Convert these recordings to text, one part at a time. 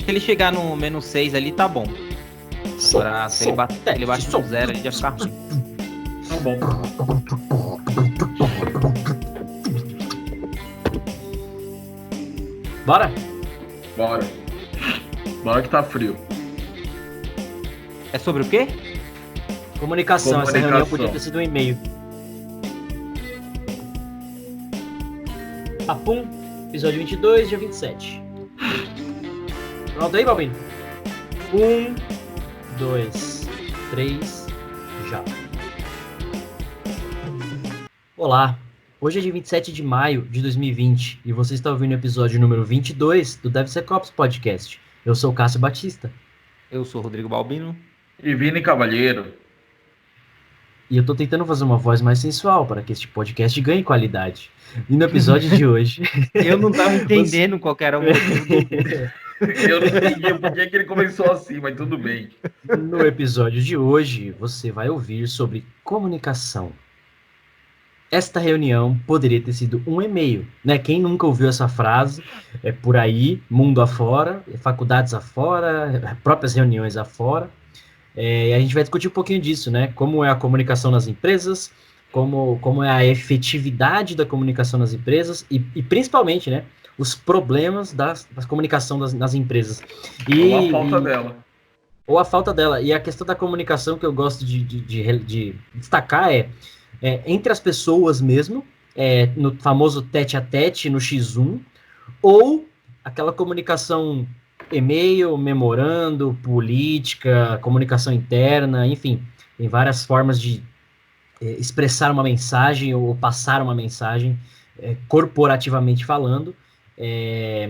ele chegar no -6 ali, tá bom. Agora, se ele bater no 0, ele já fica ruim. Tá bom. Bora? Bora que tá frio. É sobre o quê? Comunicação. Essa reunião podia ter sido um e-mail. Papum, episódio 22, dia 27. Pronto aí, Balbino? 1, 2, 3, já. Olá, hoje é dia 27 de maio de 2020 e você está ouvindo o episódio número 22 do DevSecOps Podcast. Eu sou o Cássio Batista. Eu sou o Rodrigo Balbino. E Vini Cavalheiro. E eu tô tentando fazer uma voz mais sensual para que este podcast ganhe qualidade. E no episódio de hoje... Eu não tava entendendo qual era o motivo do... Eu não entendi por que ele começou assim, mas tudo bem. No episódio de hoje, você vai ouvir sobre comunicação. Esta reunião poderia ter sido um e-mail, né? Quem nunca ouviu essa frase, é por aí, mundo afora, faculdades afora, próprias reuniões afora. E a gente vai discutir um pouquinho disso, né? Como é a comunicação nas empresas, como é a efetividade da comunicação nas empresas e principalmente, né? Os problemas da comunicação nas empresas. Ou a falta dela. Ou a falta dela. E a questão da comunicação que eu gosto de destacar é entre as pessoas mesmo, no famoso tete-a-tete, no X1, ou aquela comunicação e-mail, memorando, política, comunicação interna, enfim, tem várias formas de expressar uma mensagem ou passar uma mensagem corporativamente falando,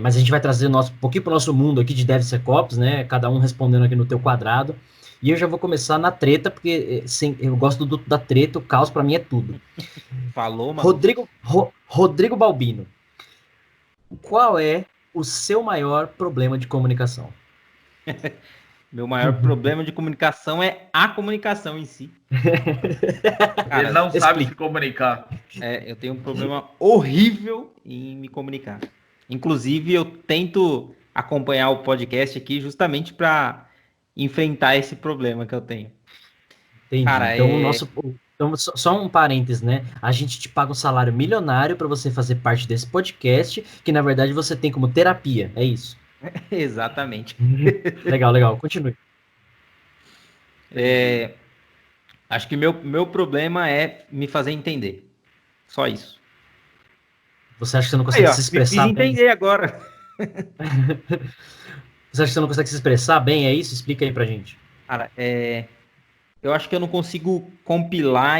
mas a gente vai trazer um pouquinho para o nosso mundo aqui de DevSecOps, né? Cada um respondendo aqui no teu quadrado. E eu já vou começar na treta, porque eu gosto da treta, o caos para mim é tudo. Falou, mano. Rodrigo Balbino, qual é o seu maior problema de comunicação? Meu maior problema de comunicação é a comunicação em si. Cara, ele não sabe se comunicar. Eu tenho um problema horrível em me comunicar. Inclusive, eu tento acompanhar o podcast aqui justamente para enfrentar esse problema que eu tenho. Entendi. Cara, então, só um parênteses, né? A gente te paga um salário milionário para você fazer parte desse podcast, que na verdade você tem como terapia, é isso? Exatamente. Legal, continue. Acho que meu problema é me fazer entender. Só isso. Você acha que você não consegue se expressar bem? Me fiz entender agora. Você acha que você não consegue se expressar bem? É isso? Explica aí pra gente. Cara, eu acho que eu não consigo compilar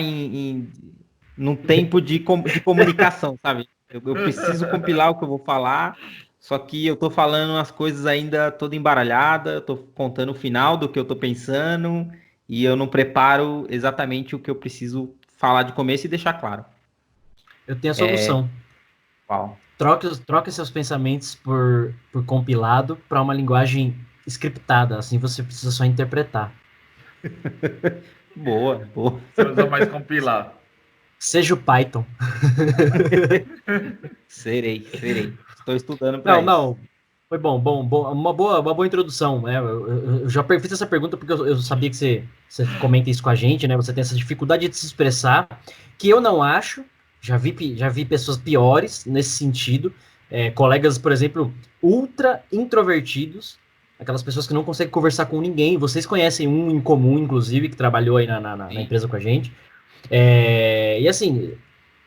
num tempo de comunicação, sabe? Eu preciso compilar o que eu vou falar, só que eu tô falando as coisas ainda toda embaralhada, eu tô contando o final do que eu tô pensando e eu não preparo exatamente o que eu preciso falar de começo e deixar claro. Eu tenho a solução. Qual? Troque seus pensamentos por compilado para uma linguagem scriptada, assim você precisa só interpretar. Boa. Você usa mais compilar. Seja o Python. Serei. Estou estudando para isso. Não. Foi bom. Uma boa introdução, né? Eu já fiz essa pergunta porque eu sabia que você comenta isso com a gente, né? Você tem essa dificuldade de se expressar, que eu não acho. Já vi pessoas piores nesse sentido. Colegas, por exemplo, ultra introvertidos, aquelas pessoas que não conseguem conversar com ninguém. Vocês conhecem um em comum, inclusive, que trabalhou aí na empresa com a gente. E assim,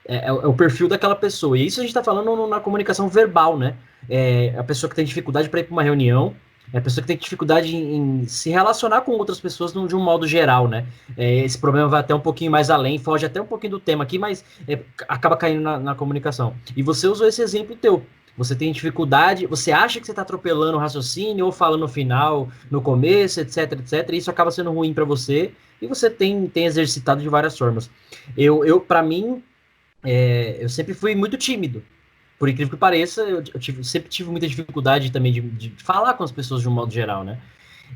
é o perfil daquela pessoa. E isso a gente está falando na comunicação verbal, né? A pessoa que tem dificuldade para ir para uma reunião, a pessoa que tem dificuldade em se relacionar com outras pessoas de um modo geral, né? Esse problema vai até um pouquinho mais além, foge até um pouquinho do tema aqui, mas acaba caindo na comunicação. E você usou esse exemplo teu. Você tem dificuldade, você acha que você está atropelando o raciocínio ou falando no final, no começo, etc, e isso acaba sendo ruim para você e você tem exercitado de várias formas. Para mim, eu sempre fui muito tímido. Por incrível que pareça, eu sempre tive muita dificuldade também de falar com as pessoas de um modo geral, né?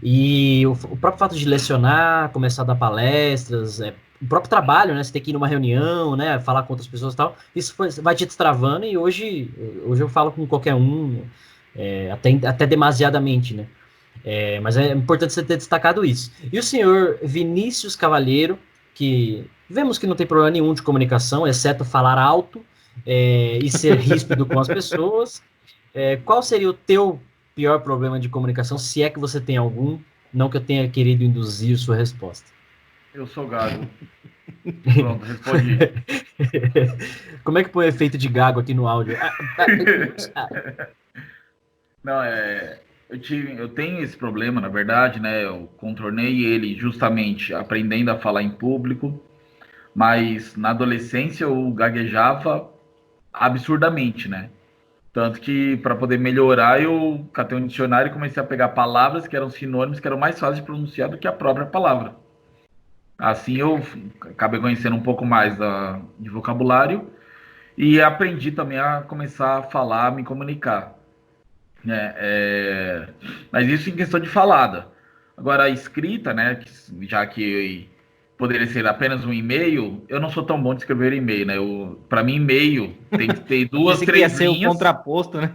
E o próprio fato de lecionar, começar a dar palestras, o próprio trabalho, né? Você tem que ir numa reunião, né? Falar com outras pessoas e tal. Isso vai te destravando e hoje eu falo com qualquer um, até demasiadamente, né? Mas é importante você ter destacado isso. E o senhor Vinícius Cavalheiro, que vemos que não tem problema nenhum de comunicação, exceto falar alto e ser ríspido com as pessoas. Qual seria o teu pior problema de comunicação, se é que você tem algum? Não que eu tenha querido induzir sua resposta. Eu sou gago. Pronto, respondi. Como é que põe efeito de gago aqui no áudio? Não, eu tenho esse problema, na verdade, né? Eu contornei ele justamente aprendendo a falar em público, mas na adolescência eu gaguejava absurdamente, né? Tanto que para poder melhorar, eu catei um dicionário e comecei a pegar palavras que eram sinônimos, que eram mais fáceis de pronunciar do que a própria palavra. Assim eu acabei conhecendo um pouco mais de vocabulário e aprendi também a começar a falar, a me comunicar, né? Mas isso em questão de falada. Agora, a escrita, né? Já que poderia ser apenas um e-mail, eu não sou tão bom de escrever e-mail, né? Para mim, e-mail tem que ter Eu duas, pensei que ia três ser o linhas. contraposto, né?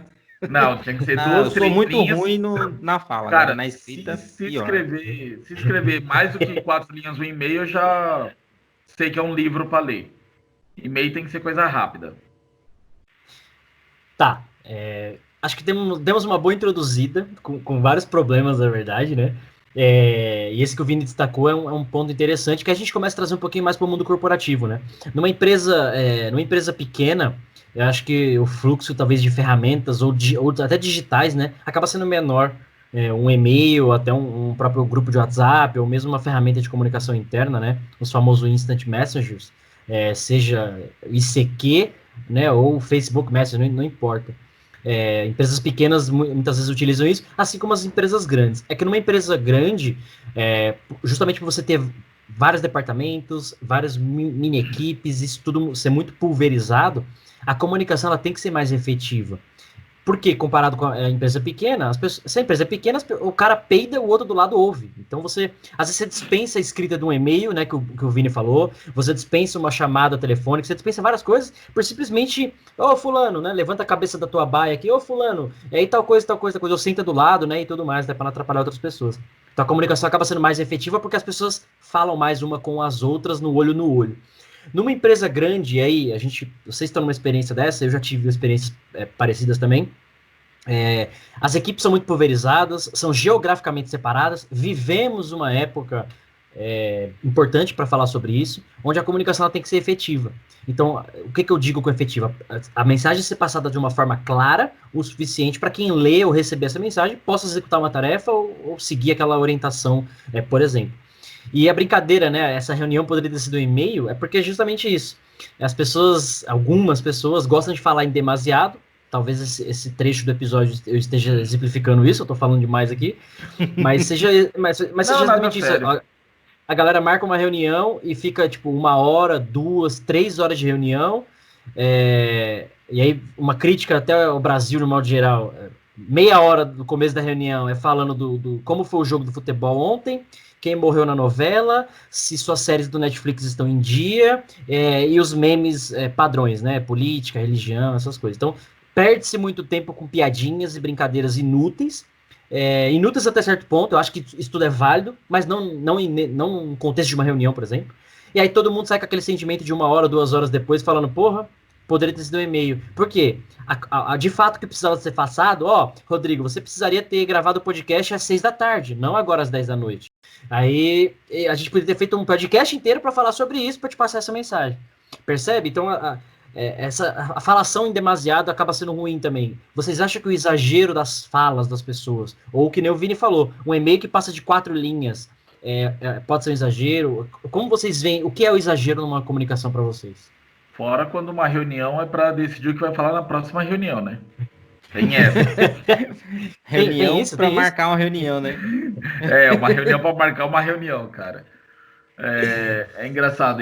Não, tinha que ser Não, eu duas, sou três muito linhas. ruim na fala, agora Cara, na se, escrita, se pior. escrever, se escrever mais do que 4 linhas no e-mail, eu já sei que é um livro para ler. E-mail tem que ser coisa rápida. Tá. Acho que demos uma boa introduzida, com vários problemas, na verdade, né? E esse que o Vini destacou é um ponto interessante que a gente começa a trazer um pouquinho mais para o mundo corporativo, né? Numa empresa pequena, eu acho que o fluxo talvez de ferramentas ou até digitais, né, acaba sendo menor. Um e-mail, até um próprio grupo de WhatsApp, ou mesmo uma ferramenta de comunicação interna, né? Os famosos Instant Messengers, seja ICQ, né, ou Facebook Messenger, não importa. Empresas pequenas muitas vezes utilizam isso, assim como as empresas grandes. É que numa empresa grande, justamente por você ter vários departamentos, várias mini equipes, isso tudo ser muito pulverizado, a comunicação ela tem que ser mais efetiva. Porque, comparado com a empresa pequena, se a empresa é pequena, o cara peida, o outro do lado ouve. Então, às vezes, você dispensa a escrita de um e-mail, né, que o Vini falou, você dispensa uma chamada telefônica, você dispensa várias coisas, por simplesmente, fulano, né, levanta a cabeça da tua baia aqui, fulano, e aí tal coisa, ou senta do lado, né, e tudo mais, né, para não atrapalhar outras pessoas. Então, a comunicação acaba sendo mais efetiva porque as pessoas falam mais uma com as outras, no olho no olho. Numa empresa grande, e aí, vocês estão numa experiência dessa, eu já tive experiências parecidas também. As equipes são muito pulverizadas, são geograficamente separadas. Vivemos uma época importante para falar sobre isso, onde a comunicação ela tem que ser efetiva. Então, o que eu digo com efetiva? A mensagem ser passada de uma forma clara, o suficiente para quem lê ou receber essa mensagem possa executar uma tarefa ou seguir aquela orientação, por exemplo. E a brincadeira, né? Essa reunião poderia ter sido um e-mail, é porque é justamente isso. Algumas pessoas gostam de falar em demasiado. Talvez esse trecho do episódio eu esteja exemplificando isso, eu tô falando demais aqui. Mas seja Não, nada exatamente isso. sério. A galera marca uma reunião e fica, tipo, 1 hora, 2, 3 horas de reunião. E aí, uma crítica até o Brasil, no modo geral. Meia hora do começo da reunião é falando do como foi o jogo do futebol ontem, quem morreu na novela, se suas séries do Netflix estão em dia, e os memes padrões, né? Política, religião, essas coisas. Então, perde-se muito tempo com piadinhas e brincadeiras inúteis. Inúteis até certo ponto, eu acho que isso tudo é válido, mas não no contexto de uma reunião, por exemplo. E aí todo mundo sai com aquele sentimento de 1 hora, 2 horas depois, falando, porra, poderia ter sido um e-mail. Por quê? De fato que precisava ser passado, Rodrigo, você precisaria ter gravado o podcast às 6 da tarde, não agora às 10 da noite. Aí a gente poderia ter feito um podcast inteiro para falar sobre isso, para te passar essa mensagem. Percebe? Então a falação em demasiado acaba sendo ruim também. Vocês acham que o exagero das falas das pessoas, ou que nem o Vini falou, um e-mail que passa de 4 linhas, pode ser um exagero? Como vocês veem, o que é o exagero numa comunicação para vocês? Fora quando uma reunião é para decidir o que vai falar na próxima reunião, né? Tem essa. Reunião isso, para marcar uma reunião, né? Uma reunião para marcar uma reunião, cara. É engraçado.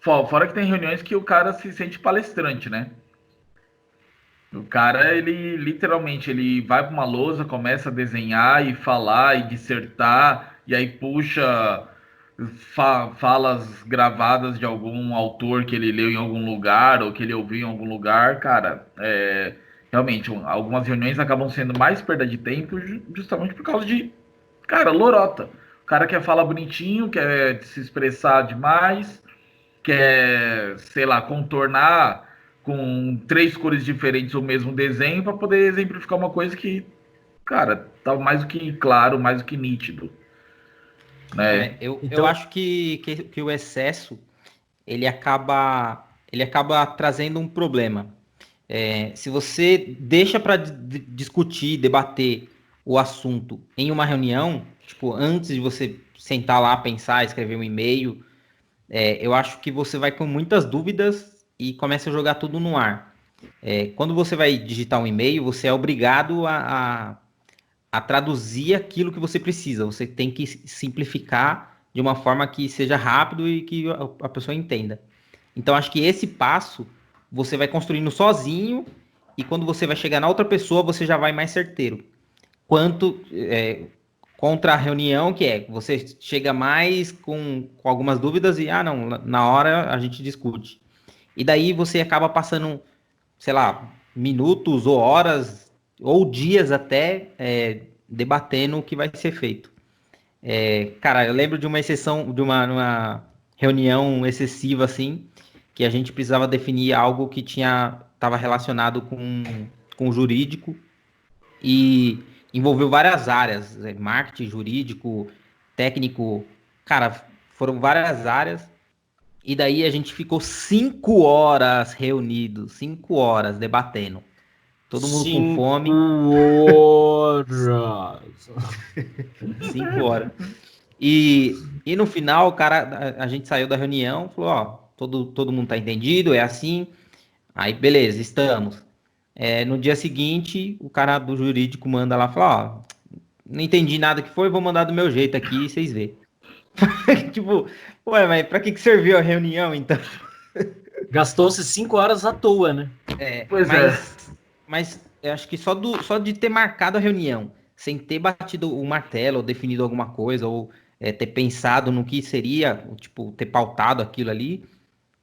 Fora que tem reuniões que o cara se sente palestrante, né? O cara, ele literalmente, ele vai para uma lousa, começa a desenhar e falar e dissertar, e aí puxa falas gravadas de algum autor que ele leu em algum lugar ou que ele ouviu em algum lugar, cara. realmente, algumas reuniões acabam sendo mais perda de tempo justamente por causa de, cara, lorota. O cara quer falar bonitinho, quer se expressar demais, quer, sei lá, contornar com 3 cores diferentes o mesmo desenho para poder exemplificar uma coisa que, cara, tá mais do que claro, mais do que nítido, né? Eu Então, acho que o excesso ele acaba trazendo um problema. Se você deixa para discutir, debater o assunto em uma reunião, tipo, antes de você sentar lá, pensar, escrever um e-mail, eu acho que você vai com muitas dúvidas e começa a jogar tudo no ar. Quando você vai digitar um e-mail, você é obrigado a traduzir aquilo que você precisa. Você tem que simplificar de uma forma que seja rápido e que a pessoa entenda. Então, acho que esse passo você vai construindo sozinho e quando você vai chegar na outra pessoa, você já vai mais certeiro. Quanto contra a reunião, que você chega mais com algumas dúvidas e, não, na hora a gente discute. E daí você acaba passando, sei lá, minutos ou horas ou dias até debatendo o que vai ser feito. Cara, eu lembro de uma exceção, de uma reunião excessiva assim, que a gente precisava definir algo que estava relacionado com o jurídico e envolveu várias áreas, marketing, jurídico, técnico, cara, foram várias áreas. E daí a gente ficou 5 horas reunidos, 5 horas debatendo. Todo mundo com 5 fome, horas. 5 horas. E no final, o cara, a gente saiu da reunião, falou, ó, todo mundo tá entendido, é assim. Aí, beleza, estamos. No dia seguinte, o cara do jurídico manda lá, fala, ó, não entendi nada que foi, vou mandar do meu jeito aqui, vocês vê. Tipo, ué, mas pra que serviu a reunião, então? Gastou-se 5 horas à toa, né? Pois é. Mas eu acho que só de ter marcado a reunião, sem ter batido o martelo, ou definido alguma coisa, ou ter pensado no que seria, tipo, ter pautado aquilo ali,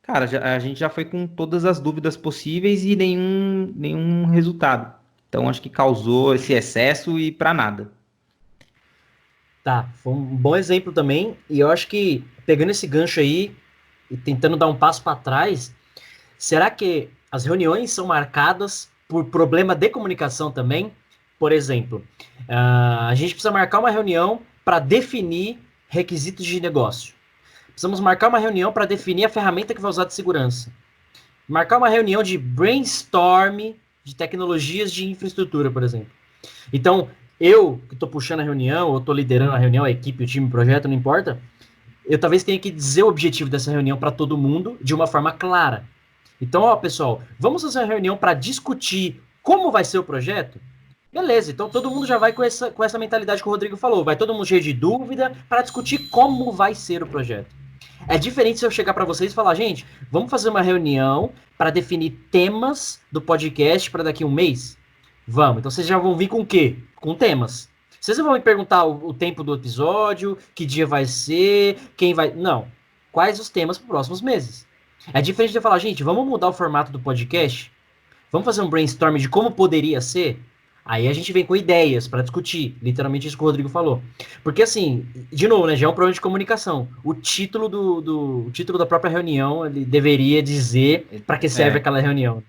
cara, a gente já foi com todas as dúvidas possíveis e nenhum resultado. Então acho que causou esse excesso e pra nada. Tá, foi um bom exemplo também. E eu acho que, pegando esse gancho aí e tentando dar um passo para trás, será que as reuniões são marcadas por problema de comunicação também? Por exemplo, a gente precisa marcar uma reunião para definir requisitos de negócio. Precisamos marcar uma reunião para definir a ferramenta que vai usar de segurança. Marcar uma reunião de brainstorm de tecnologias de infraestrutura, por exemplo. Então, eu que estou puxando a reunião, ou estou liderando a reunião, a equipe, o time, o projeto, não importa, eu talvez tenha que dizer o objetivo dessa reunião para todo mundo de uma forma clara. Então, ó, pessoal, vamos fazer uma reunião para discutir como vai ser o projeto? Beleza, então todo mundo já vai com essa mentalidade que o Rodrigo falou. Vai todo mundo cheio de dúvida para discutir como vai ser o projeto. É diferente se eu chegar para vocês e falar, gente, vamos fazer uma reunião para definir temas do podcast para daqui a um mês? Vamos. Então vocês já vão vir com o quê? Com temas. Vocês não vão me perguntar o tempo do episódio, que dia vai ser, quem vai. Não. Quais os temas para os próximos meses? É diferente de eu falar, gente, vamos mudar o formato do podcast? Vamos fazer um brainstorm de como poderia ser? Aí a gente vem com ideias para discutir, literalmente isso que o Rodrigo falou. Porque assim, de novo, né, já é um problema de comunicação. O título o título da própria reunião, ele deveria dizer para que serve aquela reunião.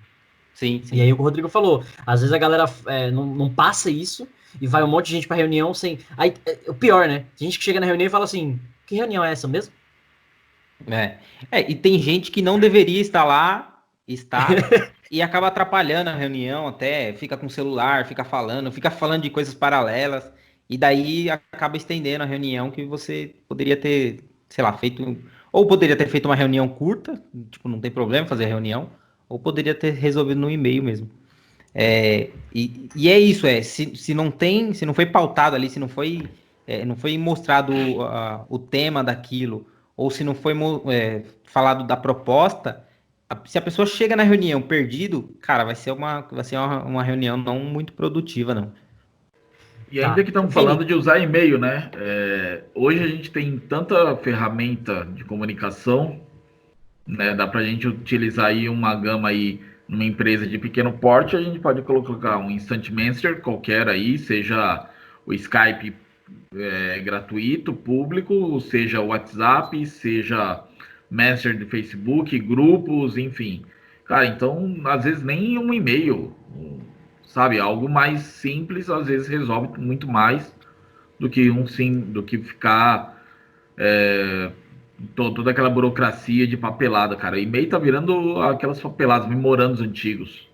Sim, E aí sim. o Rodrigo falou, às vezes a galera não passa isso e vai um monte de gente para reunião sem. Aí, o pior, né? Tem gente que chega na reunião e fala assim: que reunião é essa mesmo? E tem gente que não deveria estar lá, está, e acaba atrapalhando a reunião até, fica com o celular, fica falando de coisas paralelas, e daí acaba estendendo a reunião que você poderia ter, sei lá, feito, ou poderia ter feito uma reunião curta, tipo, não tem problema fazer reunião, ou poderia ter resolvido no e-mail mesmo. E é isso, se não tem, se não foi pautado ali, se não foi mostrado o tema daquilo, ou se não foi falado da proposta, se a pessoa chega na reunião perdido, cara, vai ser uma reunião não muito produtiva, não. E ainda Tá. que estamos Vini, falando de usar e-mail, né? Hoje a gente tem tanta ferramenta de comunicação, né? Dá para a gente utilizar aí uma gama aí numa empresa de pequeno porte, a gente pode colocar um Instant Messenger qualquer aí, seja o Skype gratuito, público, seja o WhatsApp, seja Messenger do Facebook, grupos, enfim. Cara, então, às vezes nem um e-mail, sabe? Algo mais simples, às vezes resolve muito mais do que ficar toda aquela burocracia de papelada, cara. E-mail tá virando aquelas papeladas, memorandos antigos.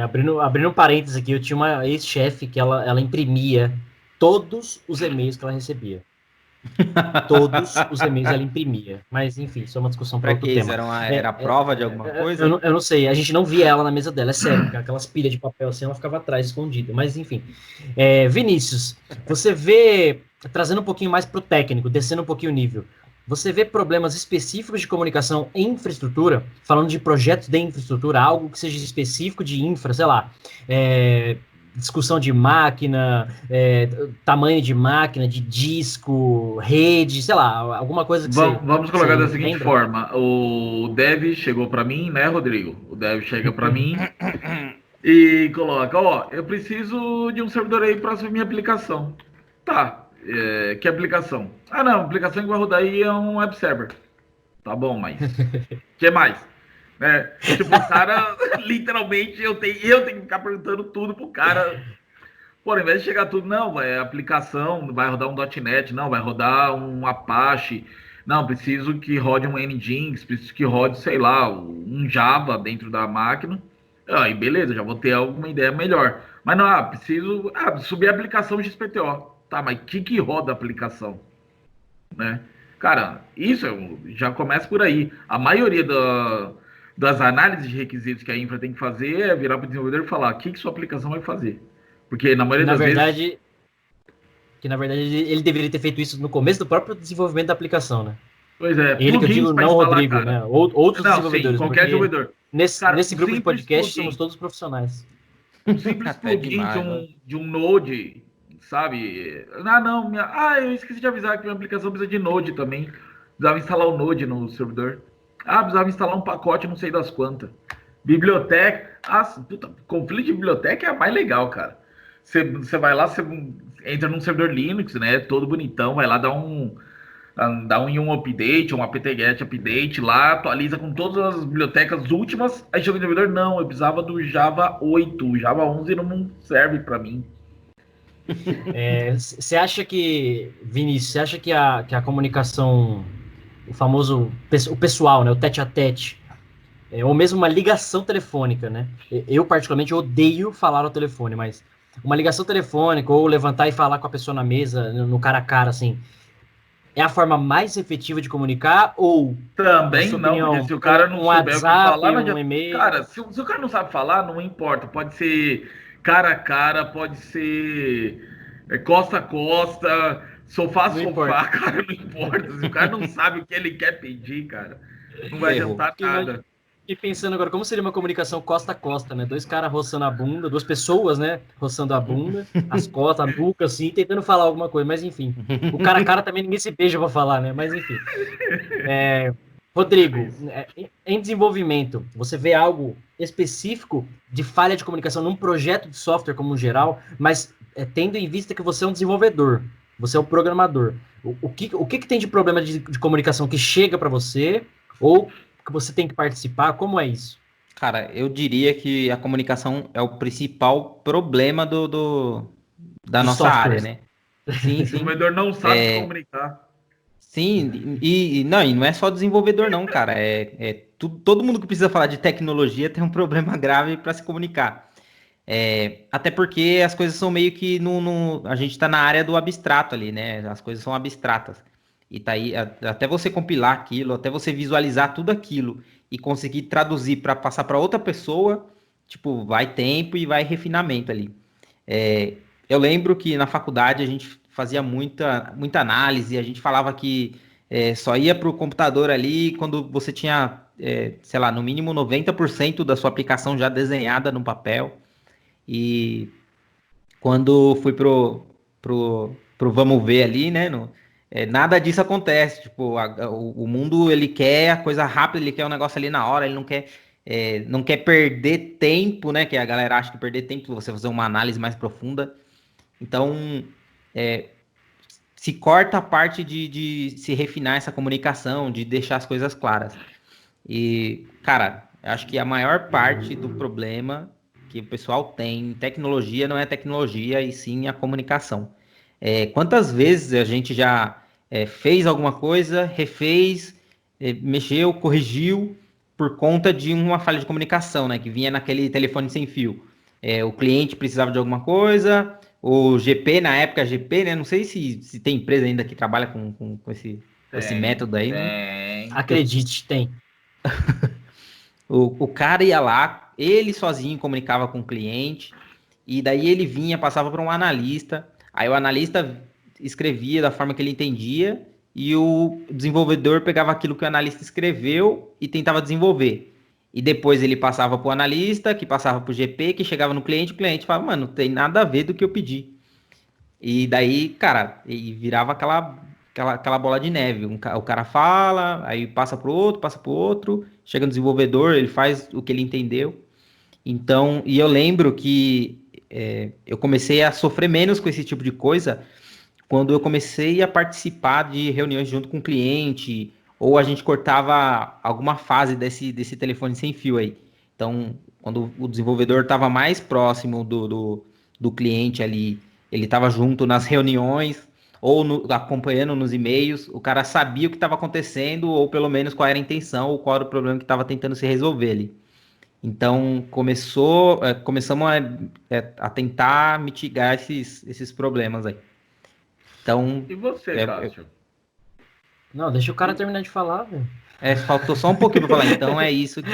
Abrindo um parênteses aqui, eu tinha uma ex-chefe que ela imprimia todos os e-mails que ela recebia. Todos os e-mails ela imprimia. Mas, enfim, isso é uma discussão para outro tema. Era prova de alguma coisa? Eu não sei, a gente não via ela na mesa dela, é sério, aquelas pilhas de papel assim, ela ficava atrás, escondida. Mas, enfim. Vinícius, você vê, trazendo um pouquinho mais para o técnico, descendo um pouquinho o nível, você vê problemas específicos de comunicação em infraestrutura, falando de projetos de infraestrutura, algo que seja específico de infra, sei lá, discussão de máquina, tamanho de máquina, de disco, rede, sei lá, alguma coisa que vamos colocar da seguinte lembra? forma: o Dev chegou para mim, né, Rodrigo? O Dev chega para mim e coloca: ó, eu preciso de um servidor aí para minha aplicação. Tá. Que aplicação? Ah, não, a aplicação que vai rodar aí é um web server. Tá bom, mas o que mais? Tipo, o cara, literalmente, eu tenho que ficar perguntando tudo pro cara. Pô, ao invés de chegar tudo, não, é aplicação, vai rodar um .NET, não, vai rodar um Apache, não, preciso que rode um Nginx, preciso que rode, sei lá, um Java dentro da máquina. Aí, beleza, já vou ter alguma ideia melhor. Mas não, preciso subir a aplicação XPTO. Tá, mas o que roda a aplicação? Né? Cara, isso já começa por aí. A maioria das análises de requisitos que a infra tem que fazer é virar para o desenvolvedor e falar o que sua aplicação vai fazer. Porque na maioria das vezes... Que na verdade ele deveria ter feito isso no começo do próprio desenvolvimento da aplicação, né? Pois é. Ele que eu digo, não o Rodrigo, cara. Né? Outros desenvolvedores. Sim, qualquer desenvolvedor. Nesse grupo de podcast somos todos profissionais. Um simples plugin de um Node, sabe? Eu esqueci de avisar que minha aplicação precisa de Node também. Precisava instalar o Node no servidor. Precisava instalar um pacote não sei das quantas. Biblioteca. Conflito de biblioteca é a mais legal, cara. Você vai lá, você entra num servidor Linux, né? Todo bonitão, vai lá dar um update, um apt-get update lá, atualiza com todas as bibliotecas últimas. Aí chega o servidor, não, eu precisava do Java 8, o Java 11 não serve para mim. Você acha que, Vinícius, você acha que a comunicação, o famoso, o pessoal, né, o tete-a-tete, ou mesmo uma ligação telefônica, né? Eu particularmente odeio falar ao telefone, mas uma ligação telefônica ou levantar e falar com a pessoa na mesa, no cara a cara, assim, é a forma mais efetiva de comunicar ou... Também não, opinião, porque se o cara não souber WhatsApp, falar... um e-mail... Cara, se o cara não sabe falar, não importa. Pode ser cara a cara, pode ser costa a costa, sofá a sofá, cara, não importa. Se o cara não sabe o que ele quer pedir, cara, não vai adiantar nada. E pensando agora, como seria uma comunicação costa a costa, né? Dois caras roçando a bunda, duas pessoas, né? Roçando a bunda, as costas, a nuca, assim, tentando falar alguma coisa, mas enfim. O cara a cara também ninguém se beija pra falar, né? Mas enfim. Rodrigo, em desenvolvimento, você vê algo específico de falha de comunicação num projeto de software como geral, mas tendo em vista que você é um desenvolvedor, você é um programador. O que tem de problema de comunicação que chega para você ou que você tem que participar? Como é isso? Cara, eu diria que a comunicação é o principal problema da nossa área, né? Sim. O desenvolvedor não sabe se comunicar. Sim, e não é só desenvolvedor não, cara. Todo mundo que precisa falar de tecnologia tem um problema grave para se comunicar. Até porque as coisas são meio que a gente está na área do abstrato ali, né? As coisas são abstratas. E tá aí, até você compilar aquilo, até você visualizar tudo aquilo e conseguir traduzir para passar para outra pessoa, tipo, vai tempo e vai refinamento ali. Eu lembro que na faculdade a gente fazia muita análise, a gente falava que só ia para o computador ali quando você tinha, sei lá, no mínimo 90% da sua aplicação já desenhada no papel. E quando fui pro vamos ver ali, né, nada disso acontece, tipo, o mundo, ele quer a coisa rápida, ele quer o negócio ali na hora, ele não quer não quer perder tempo, né? Que a galera acha que perder tempo pra você fazer uma análise mais profunda. Então, se corta a parte de se refinar essa comunicação, de deixar as coisas claras. E, cara, eu acho que a maior parte do problema que o pessoal tem em tecnologia não é tecnologia, e sim a comunicação. Quantas vezes a gente já fez alguma coisa, refez, mexeu, corrigiu por conta de uma falha de comunicação, né? Que vinha naquele telefone sem fio. O cliente precisava de alguma coisa, o GP, na época GP, né? Não sei se tem empresa ainda que trabalha com esse método aí, né? Acredite, tem. O cara ia lá, ele sozinho comunicava com o cliente, e daí ele vinha, passava para um analista, aí o analista escrevia da forma que ele entendia, e o desenvolvedor pegava aquilo que o analista escreveu e tentava desenvolver. E depois ele passava para o analista, que passava para o GP, que chegava no cliente, o cliente falava, mano, não tem nada a ver do que eu pedi. E daí, cara, e virava aquela bola de neve. O cara fala, aí passa pro outro, chega no desenvolvedor, ele faz o que ele entendeu. Então, e eu lembro que eu comecei a sofrer menos com esse tipo de coisa quando eu comecei a participar de reuniões junto com o cliente, ou a gente cortava alguma fase desse telefone sem fio aí. Então, quando o desenvolvedor estava mais próximo do cliente ali, ele estava junto nas reuniões, ou acompanhando nos e-mails, o cara sabia o que estava acontecendo, ou pelo menos qual era a intenção, ou qual era o problema que estava tentando se resolver ali. Então, começamos a tentar mitigar esses problemas aí. Então, E você, Cássio? Não, deixa o cara terminar de falar, velho. Faltou só um pouquinho para falar. Então é isso que.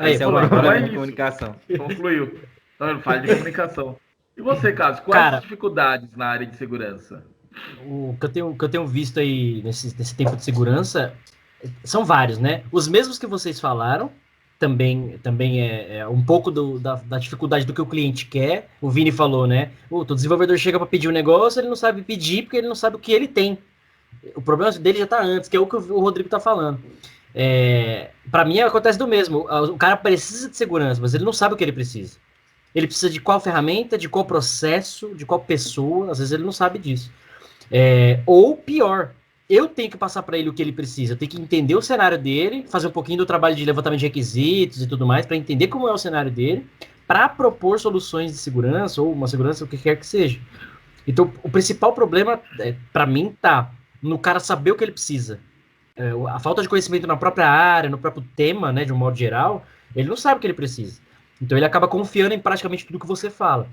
Esse é o problema de comunicação. Concluiu. Então ele fala de comunicação. E você, Cássio, quais as dificuldades na área de segurança? O que eu tenho visto aí nesse tempo de segurança são vários, né? Os mesmos que vocês falaram, também é um pouco da dificuldade do que o cliente quer. O Vini falou, né? O desenvolvedor chega para pedir um negócio, ele não sabe pedir porque ele não sabe o que ele tem. O problema dele já tá antes, que é o que o Rodrigo tá falando. Para mim acontece do mesmo. O cara precisa de segurança, mas ele não sabe o que ele precisa. Ele precisa de qual ferramenta, de qual processo, de qual pessoa. Às vezes ele não sabe disso. Ou pior, eu tenho que passar para ele o que ele precisa. Eu tenho que entender o cenário dele, fazer um pouquinho do trabalho de levantamento de requisitos e tudo mais, para entender como é o cenário dele, para propor soluções de segurança ou uma segurança, o que quer que seja. Então, o principal problema, para mim, tá no cara saber o que ele precisa. A falta de conhecimento na própria área, no próprio tema, né, de um modo geral, ele não sabe o que ele precisa. Então, ele acaba confiando em praticamente tudo que você fala.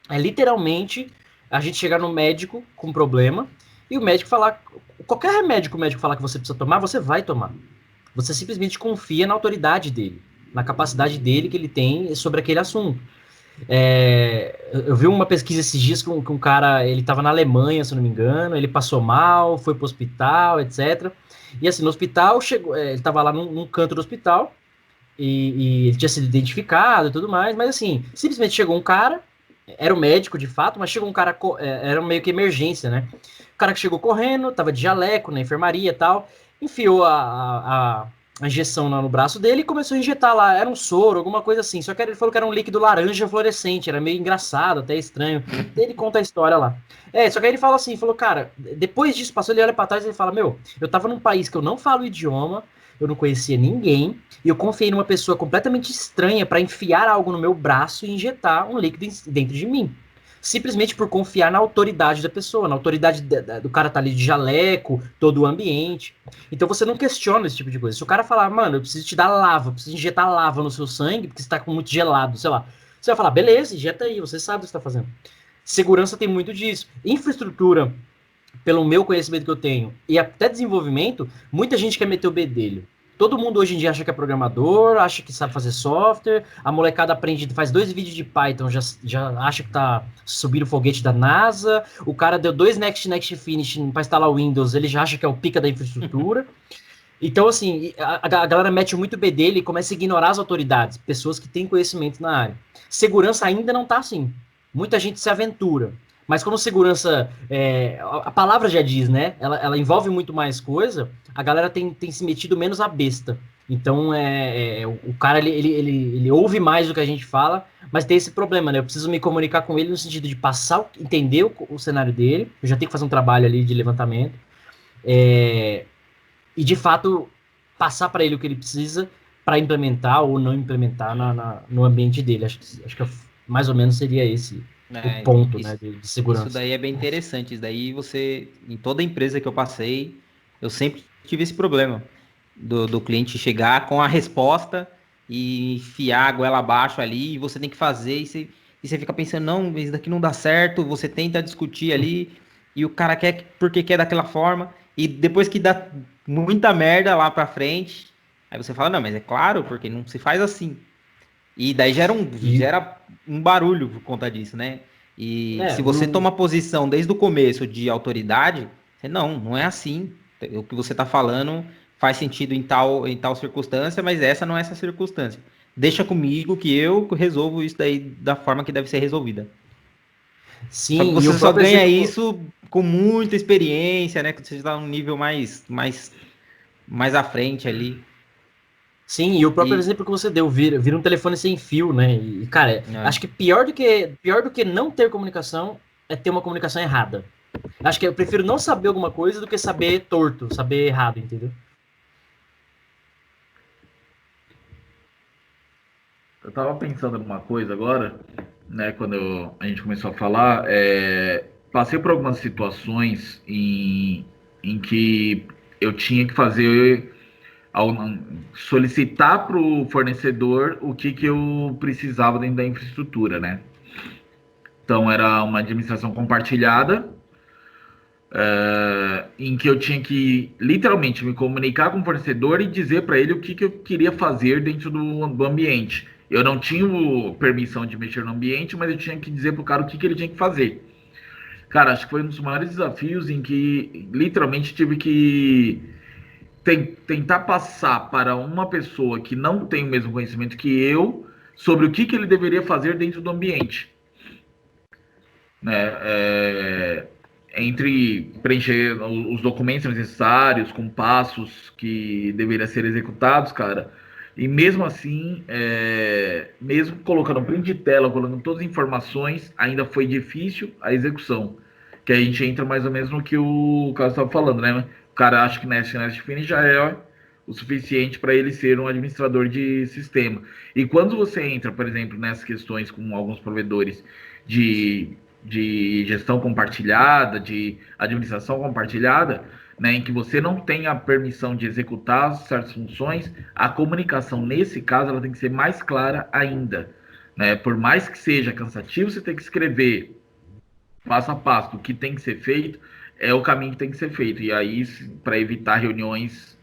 Literalmente a gente chegar no médico com um problema e o médico falar, qualquer remédio que o médico falar que você precisa tomar, você vai tomar. Você simplesmente confia na autoridade dele, na capacidade dele que ele tem sobre aquele assunto. Eu vi uma pesquisa esses dias que um cara, ele estava na Alemanha, se não me engano, ele passou mal, foi pro hospital, etc. E assim, no hospital, ele estava lá num canto do hospital, e ele tinha sido identificado e tudo mais, mas assim, simplesmente chegou um cara, era um médico de fato, mas chegou um cara, era meio que emergência, né? O cara que chegou correndo, tava de jaleco na enfermaria e tal, enfiou a injeção lá no braço dele e começou a injetar lá, era um soro, alguma coisa assim, só que ele falou que era um líquido laranja fluorescente, era meio engraçado, até estranho. Daí ele conta a história lá. Só que aí ele fala assim, cara, depois disso, passou, ele olha pra trás e ele fala, eu tava num país que eu não falo o idioma, eu não conhecia ninguém, e eu confiei numa pessoa completamente estranha para enfiar algo no meu braço e injetar um líquido dentro de mim. Simplesmente por confiar na autoridade da pessoa, na autoridade do cara tá ali de jaleco, todo o ambiente. Então você não questiona esse tipo de coisa. Se o cara falar, mano, eu preciso te dar lava, eu preciso injetar lava no seu sangue, porque você tá com muito gelado, sei lá. Você vai falar, beleza, injeta aí, você sabe o que você tá fazendo. Segurança tem muito disso. Infraestrutura, pelo meu conhecimento que eu tenho, e até desenvolvimento, muita gente quer meter o bedelho. Todo mundo hoje em dia acha que é programador, acha que sabe fazer software, a molecada aprende, faz 2 vídeos de Python, já acha que tá subindo o foguete da NASA, o cara deu 2 Next Finish para instalar o Windows, ele já acha que é o pica da infraestrutura. Então, assim, a galera mete muito bedelho e começa a ignorar as autoridades, pessoas que têm conhecimento na área. Segurança ainda não tá assim. Muita gente se aventura. Mas como segurança, a palavra já diz, né? Ela envolve muito mais coisa, a galera tem se metido menos a besta. Então, o cara, ele ouve mais do que a gente fala, mas tem esse problema, né? Eu preciso me comunicar com ele no sentido de passar, entender o cenário dele, eu já tenho que fazer um trabalho ali de levantamento, e de fato passar para ele o que ele precisa para implementar ou não implementar no ambiente dele. Acho que mais ou menos seria esse o ponto, né, de segurança. Isso daí é bem interessante. Isso daí em toda empresa que eu passei, eu sempre tive esse problema do cliente chegar com a resposta e enfiar a goela abaixo ali, e você tem que fazer, e você fica pensando, não, isso daqui não dá certo, você tenta discutir ali, e o cara quer porque quer daquela forma, e depois que dá muita merda lá pra frente, aí você fala, não, mas é claro, porque não se faz assim. E daí gera um barulho por conta disso, né? E se você toma posição desde o começo de autoridade, não é assim. O que você está falando faz sentido em tal circunstância, mas essa não é essa circunstância. Deixa comigo que eu resolvo isso daí da forma que deve ser resolvida. Sim, só que você só ganha isso com muita experiência, né? Que você está num nível mais à frente ali. Sim, e o próprio exemplo que você deu, vira um telefone sem fio, né? E, cara, acho que pior do que não ter comunicação é ter uma comunicação errada. Acho que eu prefiro não saber alguma coisa do que saber torto, saber errado, entendeu? Eu tava pensando numa coisa agora, né, quando a gente começou a falar, passei por algumas situações em que eu tinha que fazer, solicitar para o fornecedor o que eu precisava dentro da infraestrutura, né? Então era uma administração compartilhada, em que eu tinha que literalmente me comunicar com o fornecedor e dizer para ele o que eu queria fazer dentro do ambiente. Eu não tinha permissão de mexer no ambiente, mas eu tinha que dizer para o cara o que ele tinha que fazer. Cara, acho que foi um dos maiores desafios em que literalmente tive que tentar passar para uma pessoa que não tem o mesmo conhecimento que eu sobre o que ele deveria fazer dentro do ambiente. Né? Entre preencher os documentos necessários, com passos que deveriam ser executados, cara. E mesmo assim, mesmo colocando print de tela, colocando todas as informações, ainda foi difícil a execução. Que a gente entra mais ou menos no que o Carlos estava falando, né? O cara acha que Nest Finish já é o suficiente para ele ser um administrador de sistema. E quando você entra, por exemplo, nessas questões com alguns provedores de gestão compartilhada, de administração compartilhada, né, em que você não tem a permissão de executar certas funções, a comunicação, nesse caso, ela tem que ser mais clara ainda. Né? Por mais que seja cansativo, você tem que escrever passo a passo do que tem que ser feito, é o caminho que tem que ser feito. E aí, para evitar reuniões,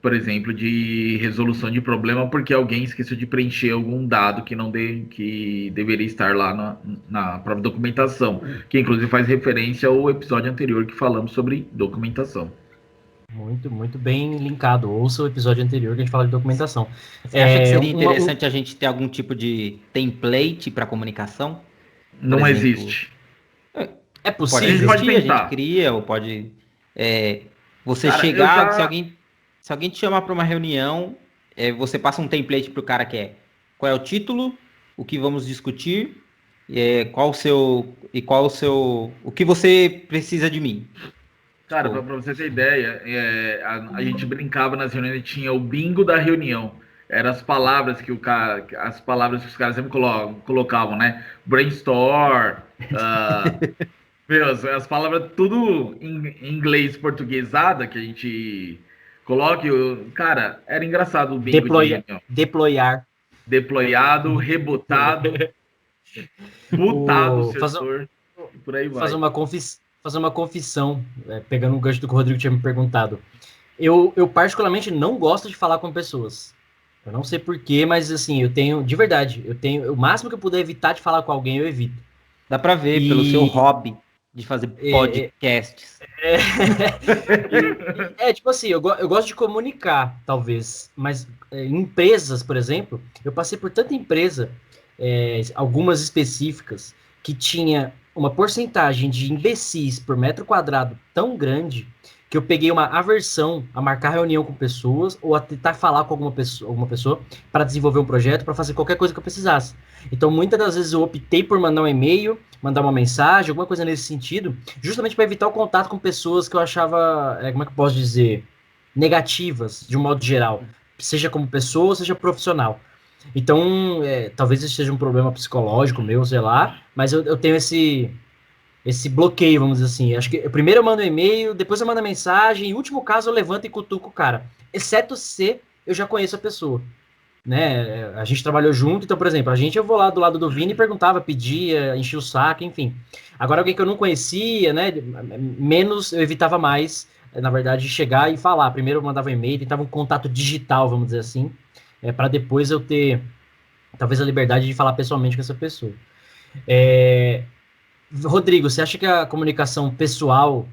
por exemplo, de resolução de problema, porque alguém esqueceu de preencher algum dado que deveria estar lá na própria documentação, que inclusive faz referência ao episódio anterior que falamos sobre documentação. Muito, muito bem linkado. Ouça o episódio anterior que a gente fala de documentação. Você acha que seria interessante a gente ter algum tipo de template para comunicação? Não existe. É possível. Pode existir, a gente cria, ou pode... você cara, chegar, se alguém te chamar para uma reunião, você passa um template para o cara que é qual é o título, o que vamos discutir, qual o seu... O que você precisa de mim. Cara, para você ter ideia, a gente brincava nas reuniões e tinha o bingo da reunião. Eram as palavras que os caras sempre colocavam, né? Brainstorm, as palavras tudo em inglês portuguesada que a gente coloca. Cara, era engraçado o bingo de reunião. Deployado, rebotado, botado o setor, e por aí vai. Fazer uma confissão, pegando o gancho do que o Rodrigo tinha me perguntado. Eu particularmente não gosto de falar com pessoas. Eu não sei porquê, mas assim, de verdade, o máximo que eu puder evitar de falar com alguém, eu evito. Dá pra ver pelo seu hobby de fazer podcasts. Tipo assim, eu gosto de comunicar, talvez, mas em empresas, por exemplo, eu passei por tanta empresa, algumas específicas, que tinha uma porcentagem de imbecis por metro quadrado tão grande que eu peguei uma aversão a marcar reunião com pessoas ou a tentar falar com alguma pessoa para desenvolver um projeto, para fazer qualquer coisa que eu precisasse. Então, muitas das vezes eu optei por mandar um e-mail, mandar uma mensagem, alguma coisa nesse sentido, justamente para evitar o contato com pessoas que eu achava, como é que eu posso dizer, negativas, de um modo geral, seja como pessoa, seja profissional. Então, talvez isso seja um problema psicológico meu, sei lá, mas eu tenho esse bloqueio, vamos dizer assim. Acho que primeiro eu mando um e-mail, depois eu mando a mensagem, em último caso eu levanto e cutuco o cara. Exceto se eu já conheço a pessoa, né? A gente trabalhou junto, então, por exemplo, eu vou lá do lado do Vini e perguntava, pedia, enchia o saco, enfim. Agora, alguém que eu não conhecia, né? Menos, eu evitava mais, na verdade, chegar e falar. Primeiro eu mandava um e-mail, tentava um contato digital, vamos dizer assim, para depois eu ter, talvez, a liberdade de falar pessoalmente com essa pessoa. Rodrigo, você acha que a comunicação pessoal,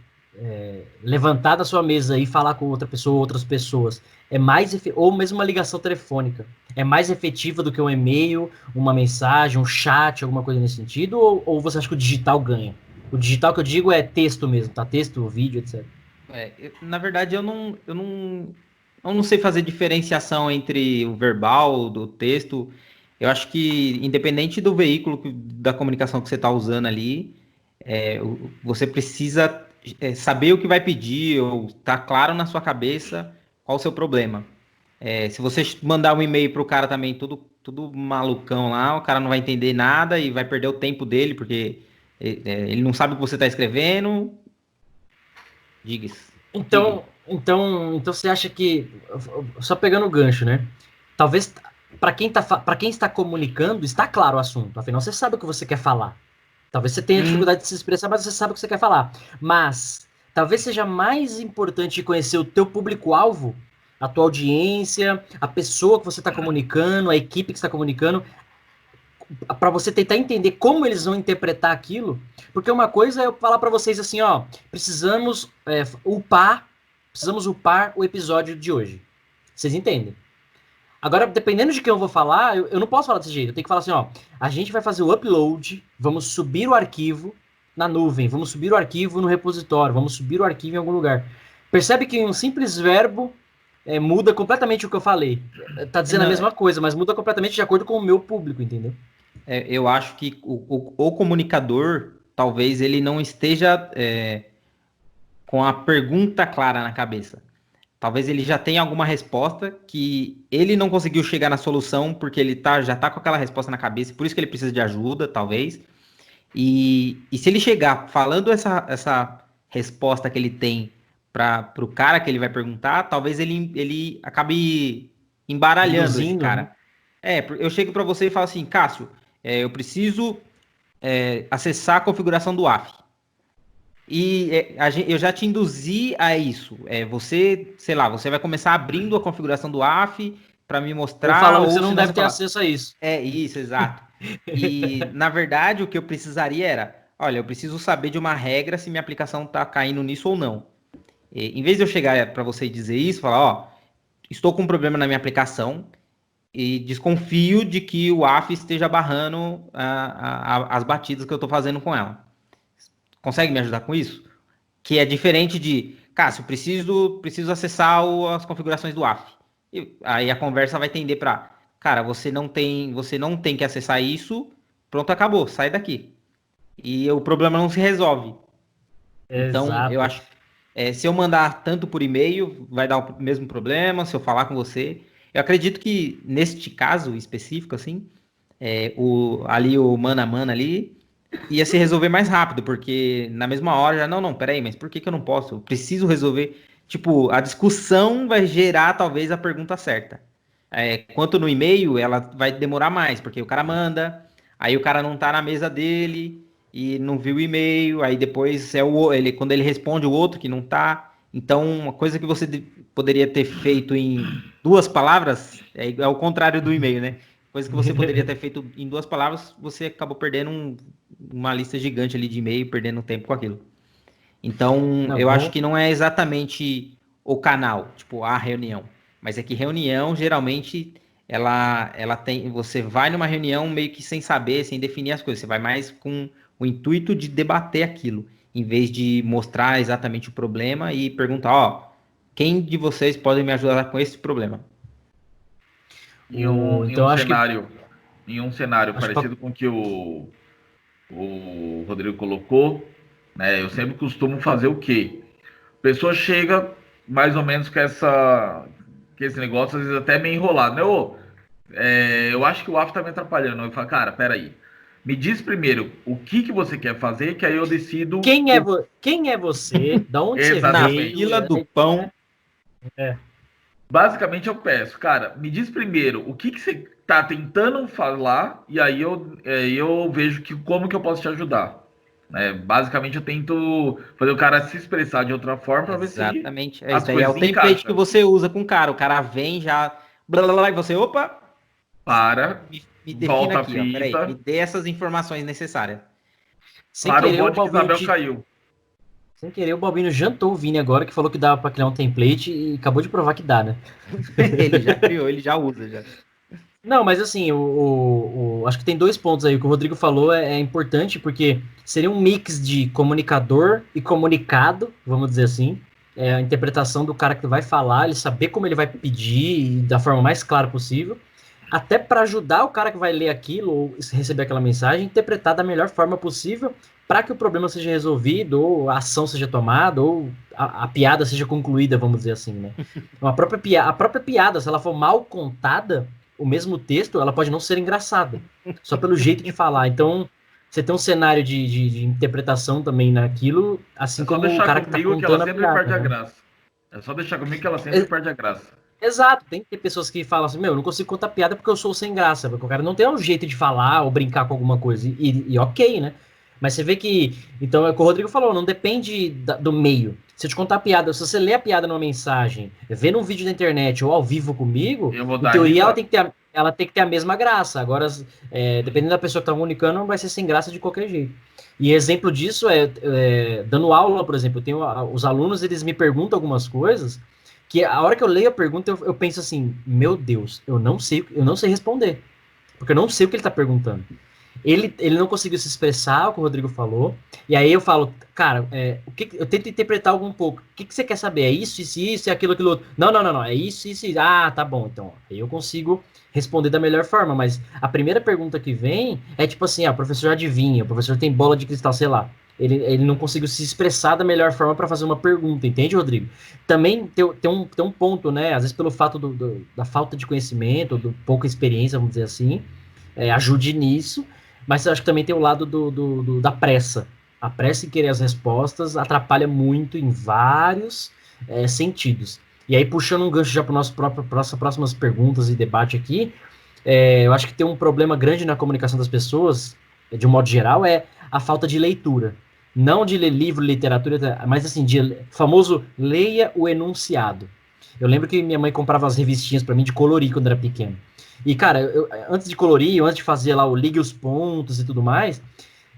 levantar da sua mesa e falar com outra pessoa, outras pessoas, ou mesmo uma ligação telefônica, é mais efetiva do que um e-mail, uma mensagem, um chat, alguma coisa nesse sentido? Ou você acha que o digital ganha? O digital que eu digo é texto mesmo, tá? Texto, vídeo, etc. Na verdade, eu não sei fazer diferenciação entre o verbal, do texto. Eu acho que, independente do veículo da comunicação que você está usando ali, você precisa saber o que vai pedir, ou tá claro na sua cabeça qual o seu problema. Se você mandar um e-mail para o cara também, tudo malucão lá, o cara não vai entender nada e vai perder o tempo dele, porque ele não sabe o que você está escrevendo. Diga-se. Então você acha que, só pegando o gancho, né? Talvez para quem está comunicando, está claro o assunto. Afinal, você sabe o que você quer falar. Talvez você tenha dificuldade de se expressar, mas você sabe o que você quer falar. Mas talvez seja mais importante conhecer o teu público-alvo, a tua audiência, a pessoa que você está comunicando, a equipe que está comunicando, para você tentar entender como eles vão interpretar aquilo. Porque uma coisa é eu falar para vocês assim, ó, precisamos upar o episódio de hoje. Vocês entendem? Agora, dependendo de quem eu vou falar, eu não posso falar desse jeito. Eu tenho que falar assim, ó, a gente vai fazer o upload, vamos subir o arquivo na nuvem, vamos subir o arquivo no repositório, vamos subir o arquivo em algum lugar. Percebe que um simples verbo muda completamente o que eu falei. Tá dizendo a mesma coisa, mas muda completamente de acordo com o meu público, entendeu? Eu acho que o comunicador, talvez ele não esteja com a pergunta clara na cabeça. Talvez ele já tenha alguma resposta que ele não conseguiu chegar na solução porque ele já está com aquela resposta na cabeça, por isso que ele precisa de ajuda, talvez. E se ele chegar falando essa resposta que ele tem para o cara que ele vai perguntar, talvez ele acabe embaralhando esse cara. Eu chego para você e falo assim, Cássio, eu preciso acessar a configuração do AF. E eu já te induzi a isso. Você, sei lá, você vai começar abrindo a configuração do AF para me mostrar. Falando que você não deve ter acesso a isso. Isso, exato. E na verdade o que eu precisaria era, olha, eu preciso saber de uma regra se minha aplicação está caindo nisso ou não. Em vez de eu chegar para você e dizer isso, falar, ó, estou com um problema na minha aplicação e desconfio de que o AF esteja barrando as batidas que eu estou fazendo com ela. Consegue me ajudar com isso? Que é diferente de, Cássio, preciso acessar as configurações do AF. Aí a conversa vai tender para, cara, você não tem que acessar isso, pronto, acabou, sai daqui. E o problema não se resolve. Então, Exato. eu acho se eu mandar tanto por e-mail, vai dar o mesmo problema, se eu falar com você. Eu acredito que, neste caso específico, assim, o mano a mano ali, ia se resolver mais rápido, porque na mesma hora já, não, peraí, mas por que eu não posso? Eu preciso resolver. Tipo, a discussão vai gerar talvez a pergunta certa. Quanto no e-mail, ela vai demorar mais, porque o cara manda, aí o cara não tá na mesa dele e não viu o e-mail, aí depois quando ele responde o outro que não tá. Então, uma coisa que você poderia ter feito em 2 palavras é o contrário do e-mail, né? Coisa que você poderia ter feito em 2 palavras, você acabou perdendo uma lista gigante ali de e-mail, perdendo tempo com aquilo. Então, eu acho que não é exatamente o canal, tipo, a reunião. Mas é que reunião, geralmente, ela tem... Você vai numa reunião meio que sem saber, sem definir as coisas. Você vai mais com o intuito de debater aquilo. em vez de mostrar exatamente o problema e perguntar, ó, quem de vocês pode me ajudar com esse problema? Então, acho que Em um cenário parecido com o que o Rodrigo colocou, né? Eu sempre costumo fazer o quê? A pessoa chega mais ou menos com esse negócio, às vezes até meio enrolado, né? Eu acho que o AF tá me atrapalhando. Eu falo, cara, peraí. Me diz primeiro o que você quer fazer, que aí eu decido. Quem é você? Da onde você Na veio? fila do pão. Basicamente eu peço, cara, me diz primeiro o que você tá tentando falar, e aí eu vejo como que eu posso te ajudar. Basicamente eu tento fazer o cara se expressar de outra forma para ver se Exatamente. as Isso aí é o coisas template encaixam. que você usa com o cara. O cara vem já. Blá, blá, blá, e você, opa, me defina volta a aqui, ó. Peraí, me fita. dê essas informações necessárias. Sem Para o querer, o voto que Balbino Isabel caiu. Sem querer, o Balbino jantou o Vini agora, que falou que dava pra criar um template e acabou de provar que dá, né? Ele já criou, ele já usa já. Não, mas assim, acho que tem 2 pontos aí. O que o Rodrigo falou é importante, porque seria um mix de comunicador e comunicado, vamos dizer assim. A interpretação do cara que vai falar, ele saber como ele vai pedir da forma mais clara possível, até para ajudar o cara que vai ler aquilo ou receber aquela mensagem, interpretar da melhor forma possível para que o problema seja resolvido, ou a ação seja tomada, ou a piada seja concluída, vamos dizer assim, né? A própria piada, se ela for mal contada, o mesmo texto, ela pode não ser engraçada, só pelo jeito de falar. Então, você tem um cenário de interpretação também naquilo, assim como o cara que tá contando a piada. Perde a graça. É só deixar comigo que ela sempre perde a graça. Exato, tem que ter pessoas que falam assim, eu não consigo contar piada porque eu sou sem graça, porque o cara não tem um jeito de falar ou brincar com alguma coisa, e ok, né? Mas você vê que, então é o que o Rodrigo falou, não depende do meio. Se eu te contar a piada, se você ler a piada numa mensagem, ver num vídeo da internet ou ao vivo comigo, em teoria ela tem que ter a mesma graça. Agora, dependendo da pessoa que está comunicando, vai ser sem graça de qualquer jeito. E exemplo disso dando aula, por exemplo, os alunos, eles me perguntam algumas coisas, que a hora que eu leio a pergunta, eu penso assim, meu Deus, eu não sei responder. Porque eu não sei o que ele está perguntando. Ele não conseguiu se expressar, o que o Rodrigo falou, e aí eu falo, cara, eu tento interpretar algum pouco. O que você quer saber? É isso, é aquilo, outro. Não, é isso. Ah, tá bom, então. Aí eu consigo responder da melhor forma, mas a primeira pergunta que vem é tipo assim, o professor adivinha, o professor tem bola de cristal, sei lá. Ele não conseguiu se expressar da melhor forma para fazer uma pergunta, entende, Rodrigo? Também tem um ponto, né? Às vezes pelo fato da falta de conhecimento, do pouca experiência, vamos dizer assim, ajude nisso. Mas eu acho que também tem o lado da pressa. A pressa em querer as respostas atrapalha muito em vários sentidos. E aí, puxando um gancho já para as próximas perguntas e debate aqui, eu acho que tem um problema grande na comunicação das pessoas, de um modo geral, é a falta de leitura. Não de ler livro, literatura, mas assim, de famoso leia o enunciado. Eu lembro que minha mãe comprava as revistinhas para mim de colorir quando era pequeno. E, cara, antes de colorir, antes de fazer lá o ligue os pontos e tudo mais,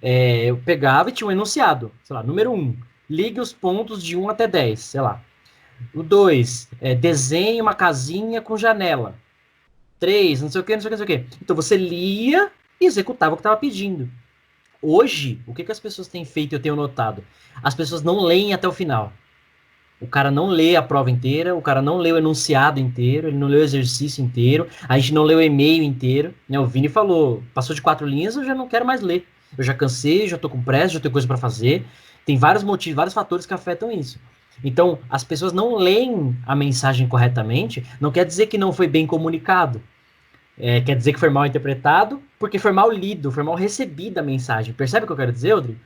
eu pegava e tinha um enunciado. Sei lá, número 1, ligue os pontos de 1 até 10, sei lá. O 2, desenhe uma casinha com janela. 3, não sei o que. Então você lia e executava o que estava pedindo. Hoje, o que as pessoas têm feito, eu tenho notado? As pessoas não leem até o final. O cara não lê a prova inteira, o cara não lê o enunciado inteiro, ele não lê o exercício inteiro, a gente não lê o e-mail inteiro. Né? O Vini falou, passou de 4 linhas, eu já não quero mais ler. Eu já cansei, já tô com pressa, já tenho coisa para fazer. Tem vários motivos, vários fatores que afetam isso. Então, as pessoas não leem a mensagem corretamente, não quer dizer que não foi bem comunicado. Quer dizer que foi mal interpretado, porque foi mal lido, foi mal recebida a mensagem. Percebe o que eu quero dizer, Rodrigo?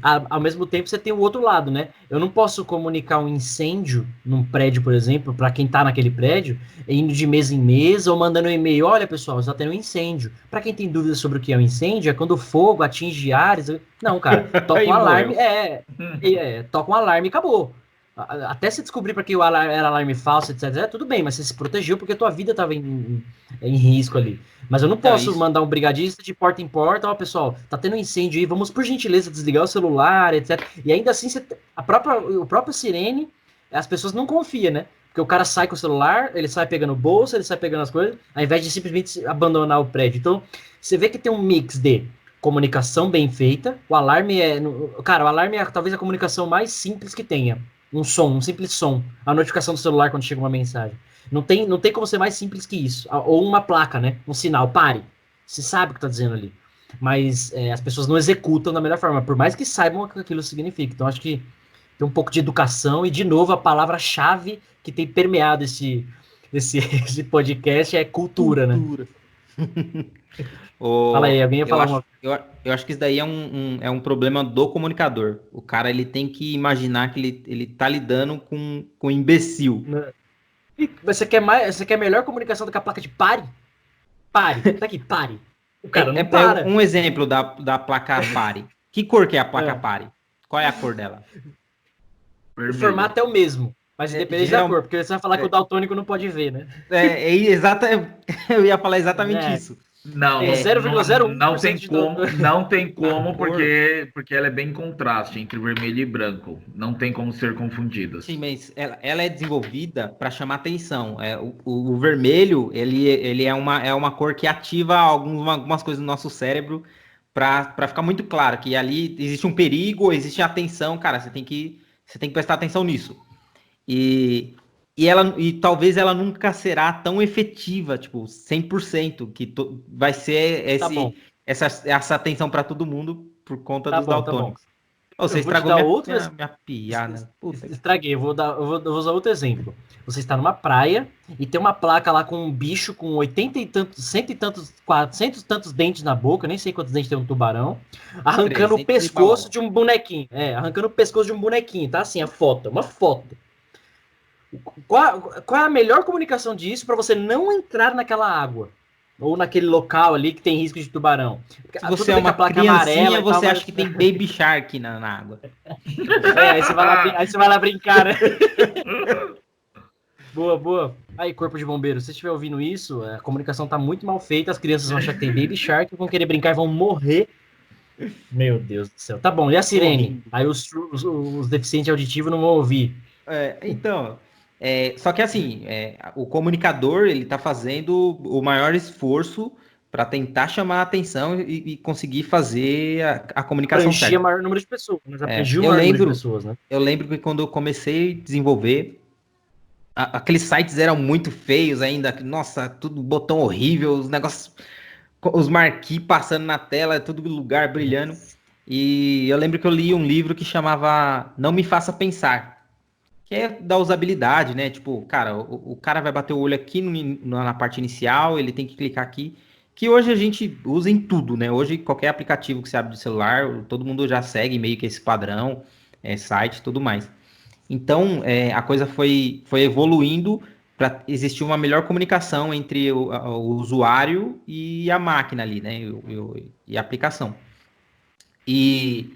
Ao mesmo tempo, você tem o outro lado, né? Eu não posso comunicar um incêndio num prédio, por exemplo, para quem tá naquele prédio, indo de mesa em mesa ou mandando um e-mail. Olha, pessoal, está tendo um incêndio. Para quem tem dúvidas sobre o que é um incêndio, é quando o fogo atinge áreas. Não, cara, toca um alarme. Toca um alarme e acabou. Até se descobrir para que o alarme era alarme falso, etc., tudo bem, mas você se protegeu porque a tua vida estava em risco ali. Mas eu não posso mandar um brigadista de porta em porta, pessoal, tá tendo um incêndio aí, vamos por gentileza desligar o celular, etc. E ainda assim, o próprio sirene, as pessoas não confiam, né? Porque o cara sai com o celular, ele sai pegando bolsa, ele sai pegando as coisas, ao invés de simplesmente abandonar o prédio. Então, você vê que tem um mix de comunicação bem feita. O alarme cara, o alarme é talvez a comunicação mais simples que tenha. Um simples som. A notificação do celular quando chega uma mensagem. Não tem como ser mais simples que isso. Ou uma placa, né? Um sinal, pare. Você sabe o que tá dizendo ali. Mas as pessoas não executam da melhor forma, por mais que saibam o que aquilo significa. Então, acho que tem um pouco de educação e, de novo, a palavra-chave que tem permeado esse podcast é cultura, né? Fala aí, alguém ia falar uma... Eu acho que isso daí é um problema do comunicador. O cara ele tem que imaginar que ele tá lidando com um imbecil. Você quer melhor comunicação do que a placa de pare? Pare, tá aqui, pare. O cara não para. Um exemplo da placa pare. Que cor que é a placa pare? Qual é a cor dela? O formato é o mesmo, mas independente da cor, porque você vai falar que o daltônico não pode ver, né? Eu ia falar exatamente isso. Não, 0,01%. Não tem como, porque ela é bem contraste entre vermelho e branco. Não tem como ser confundida. Sim, mas ela é desenvolvida para chamar atenção. O vermelho, ele é uma cor que ativa algumas coisas no nosso cérebro para ficar muito claro que ali existe um perigo, existe atenção, cara, você tem que prestar atenção nisso. E talvez ela nunca será tão efetiva, tipo, 100%, que vai ser essa atenção para todo mundo por conta dos daltônicos. Você estragou minha piada. Estraguei, eu vou usar outro exemplo. Você está numa praia e tem uma placa lá com um bicho com 80 e tantos, 100 e tantos, 400 e tantos dentes na boca, nem sei quantos dentes tem um tubarão, arrancando o pescoço de um bonequinho. Arrancando o pescoço de um bonequinho, tá? Assim, a foto, uma foto. Qual é a melhor comunicação disso para você não entrar naquela água? Ou naquele local ali que tem risco de tubarão? Se você é uma criancinha, você acha que tem Baby Shark na água. Aí você vai lá brincar, né? Boa. Aí, Corpo de Bombeiro, se você estiver ouvindo isso, a comunicação tá muito mal feita, as crianças vão achar que tem Baby Shark, vão querer brincar e vão morrer. Meu Deus do céu. Tá bom, e a sirene? Aí os deficientes auditivos não vão ouvir. Então... só que assim, o comunicador ele está fazendo o maior esforço para tentar chamar a atenção e conseguir fazer a comunicação certa. Atingir o maior número de pessoas, mas atingir o maior número de pessoas, né? Eu lembro que quando eu comecei a desenvolver, aqueles sites eram muito feios ainda, nossa, tudo botão horrível, os negócios, os marquee passando na tela, todo lugar brilhando. E eu lembro que eu li um livro que chamava Não Me Faça Pensar, que é da usabilidade, né? Tipo, cara, o cara vai bater o olho aqui na parte inicial, ele tem que clicar aqui, que hoje a gente usa em tudo, né? Hoje qualquer aplicativo que você abre do celular, todo mundo já segue meio que esse padrão, site e tudo mais. Então, a coisa foi evoluindo para existir uma melhor comunicação entre o usuário e a máquina ali, né? E a aplicação. E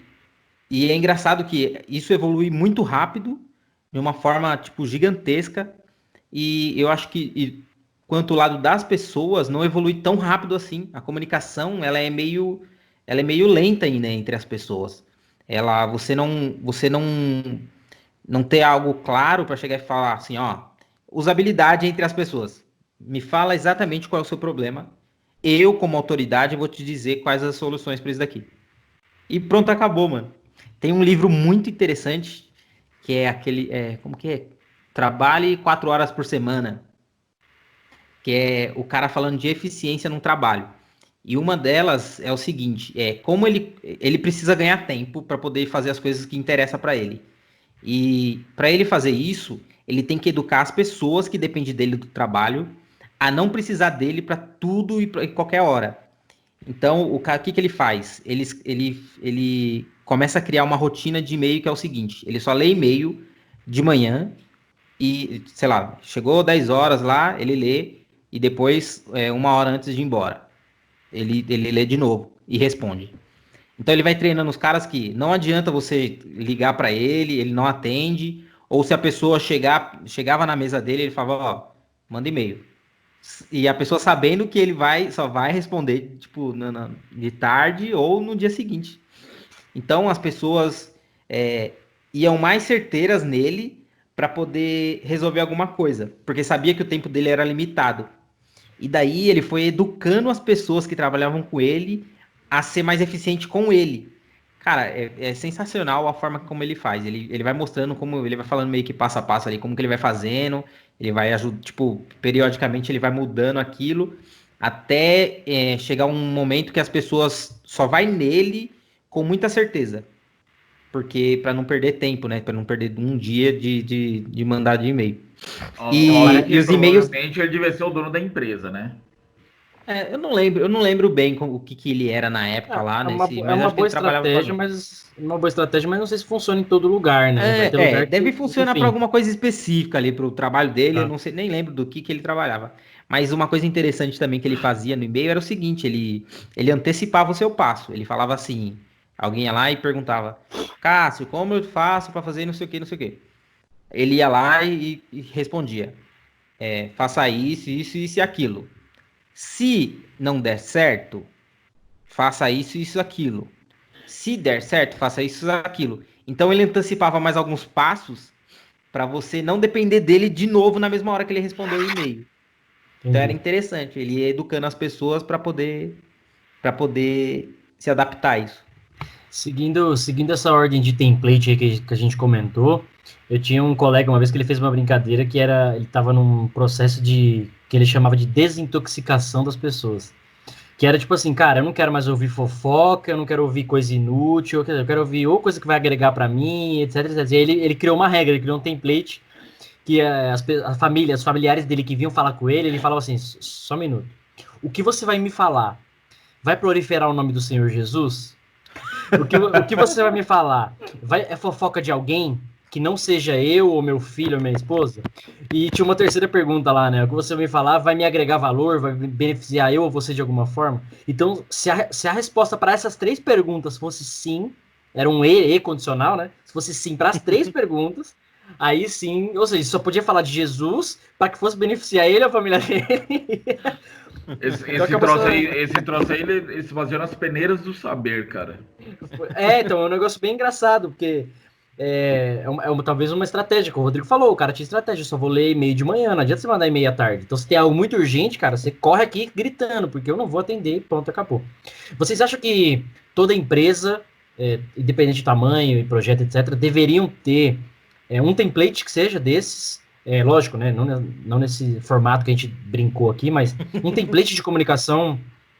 é engraçado que isso evolui muito rápido, de uma forma, tipo, gigantesca, e eu acho que quanto o lado das pessoas não evolui tão rápido assim. A comunicação, ela é meio lenta ainda entre as pessoas. Você não ter algo claro para chegar e falar assim, ó, usabilidade entre as pessoas. Me fala exatamente qual é o seu problema. Eu, como autoridade, vou te dizer quais as soluções para isso daqui. E pronto, acabou, mano. Tem um livro muito interessante que é aquele, como que é? Trabalhe 4 horas por semana, que é o cara falando de eficiência no trabalho. E uma delas é o seguinte, como ele precisa ganhar tempo para poder fazer as coisas que interessam para ele. E para ele fazer isso, ele tem que educar as pessoas que dependem dele do trabalho a não precisar dele para tudo e pra qualquer hora. Então, o que ele faz? Ele começa a criar uma rotina de e-mail que é o seguinte: ele só lê e-mail de manhã e, sei lá, chegou 10 horas lá, ele lê e depois, 1 hora antes de ir embora, ele lê de novo e responde. Então, ele vai treinando os caras que não adianta você ligar para ele não atende, ou se a pessoa chegava na mesa dele, ele falava, ó, manda e-mail. E a pessoa sabendo que ele só vai responder, tipo, de tarde ou no dia seguinte. Então, as pessoas iam mais certeiras nele para poder resolver alguma coisa, porque sabia que o tempo dele era limitado. E daí ele foi educando as pessoas que trabalhavam com ele a ser mais eficiente com ele. Cara, é sensacional a forma como ele faz. Ele vai mostrando como ele vai falando meio que passo a passo ali, como que ele vai fazendo. Ele vai ajudando, tipo, periodicamente ele vai mudando aquilo até chegar um momento que as pessoas só vai nele com muita certeza. Porque para não perder tempo, né? Para não perder um dia de mandar de e-mail. E os e-mails. Provavelmente ele devia ser o dono da empresa, né? Eu não lembro bem o que ele era na época lá, nesse, mas uma acho que boa ele trabalhava estratégia, mas não sei se funciona em todo lugar, né? Vai ter lugar deve que, funcionar para enfim. alguma coisa específica ali para o trabalho dele, eu Tá. não sei, nem lembro do que ele trabalhava. Mas uma coisa interessante também que ele fazia no e-mail era o seguinte, ele antecipava o seu passo, ele falava assim, alguém ia lá e perguntava, Cássio, como eu faço para fazer não sei o que, não sei o que. Ele ia lá e respondia, faça isso e aquilo. Se não der certo, faça isso, aquilo. Se der certo, faça isso, aquilo. Então ele antecipava mais alguns passos para você não depender dele de novo na mesma hora que ele respondeu o e-mail. Então era Entendi. interessante, ele ia educando as pessoas para poder se adaptar a isso. Seguindo essa ordem de template aí que a gente comentou, eu tinha um colega uma vez que ele fez uma brincadeira ele estava num processo que ele chamava de desintoxicação das pessoas. Que era tipo assim, cara, eu não quero mais ouvir fofoca, eu não quero ouvir coisa inútil, eu quero ouvir ou coisa que vai agregar para mim, etc, etc. E ele criou uma regra, ele criou um template que os familiares dele que vinham falar com ele falava assim, só um minuto. O que você vai me falar? Vai proliferar o nome do Senhor Jesus? O que você vai me falar? É fofoca de alguém que não seja eu, ou meu filho, ou minha esposa? E tinha uma terceira pergunta lá, né? O que você vai me falar vai me agregar valor, vai beneficiar eu ou você de alguma forma? Então, se a resposta para essas três perguntas fosse sim, era um E condicional, né? Se fosse sim para as três perguntas, aí sim, ou seja, só podia falar de Jesus para que fosse beneficiar ele e a família dele. Esse troço aí, ele se baseou nas peneiras do saber, cara. Então, é um negócio bem engraçado, porque talvez uma estratégia, como o Rodrigo falou, o cara tinha estratégia, eu só vou ler e-mail de manhã, não adianta você mandar e-mail à tarde. Então, se tem algo muito urgente, cara, você corre aqui gritando, porque eu não vou atender e pronto, acabou. Vocês acham que toda empresa, independente do tamanho e projeto, etc., deveriam ter um template que seja desses, lógico, né, não nesse formato que a gente brincou aqui, mas um template de comunicação,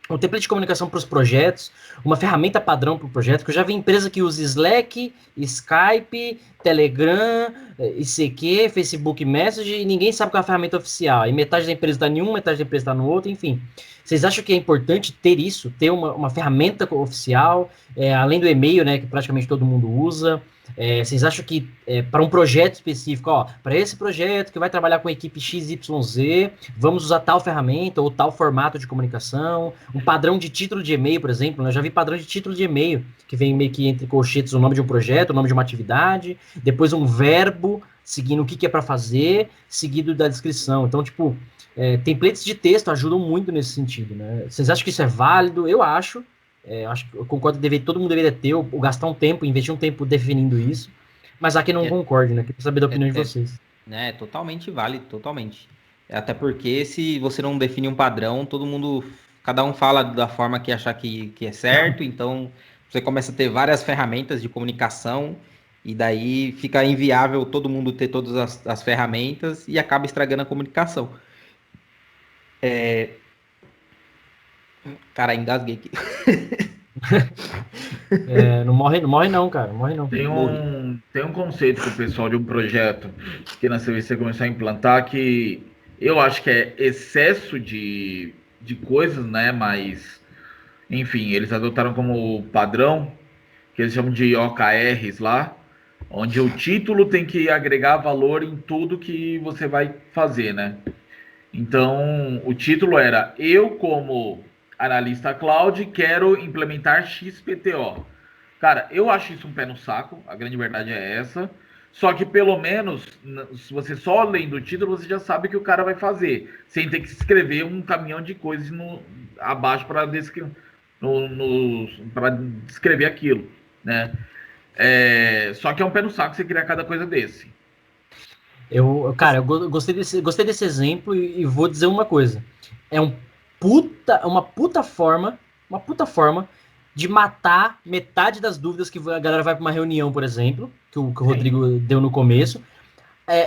um template de comunicação para os projetos, uma ferramenta padrão para o projeto, que eu já vi empresa que usa Slack, Skype, Telegram, ICQ, Facebook Messenger, e ninguém sabe qual é a ferramenta oficial. E metade da empresa está em um, metade da empresa está no outro, enfim. Vocês acham que é importante ter isso, ter uma ferramenta oficial, além do e-mail, né, que praticamente todo mundo usa? Vocês acham que para um projeto específico, para esse projeto que vai trabalhar com a equipe XYZ, vamos usar tal ferramenta ou tal formato de comunicação, um padrão de título de e-mail, por exemplo, né? Eu já vi padrão de título de e-mail, que vem meio que entre colchetes o nome de um projeto, o nome de uma atividade, depois um verbo, seguindo o que é para fazer, seguido da descrição. Então, tipo, templates de texto ajudam muito nesse sentido, né? Vocês acham que isso é válido? Eu acho que eu concordo que todo mundo deveria ter, ou gastar um tempo, investir um tempo definindo isso, mas há quem não concorde, né? Queria saber da opinião de vocês. Totalmente válido, totalmente. Até porque se você não define um padrão, cada um fala da forma que achar que é certo, então você começa a ter várias ferramentas de comunicação e daí fica inviável todo mundo ter todas as ferramentas e acaba estragando a comunicação. Cara, engasguei aqui. Não morre não, cara. Não morre não. Tem um conceito que o pessoal de um projeto que na CVC começou a implantar que eu acho que é excesso de coisas, né? Mas, enfim, eles adotaram como padrão, que eles chamam de OKRs lá, onde o título tem que agregar valor em tudo que você vai fazer, né? Então, o título era Eu, como analista cloud, quero implementar XPTO. Cara, eu acho isso um pé no saco, a grande verdade é essa. Só que pelo menos, se você só lendo o título, você já sabe o que o cara vai fazer, sem ter que escrever um caminhão de coisas abaixo para descrever aquilo, né? Só que é um pé no saco você criar cada coisa desse. Eu gostei desse exemplo e vou dizer uma coisa. É uma puta forma de matar metade das dúvidas que a galera vai para uma reunião, por exemplo, que o Rodrigo deu no começo.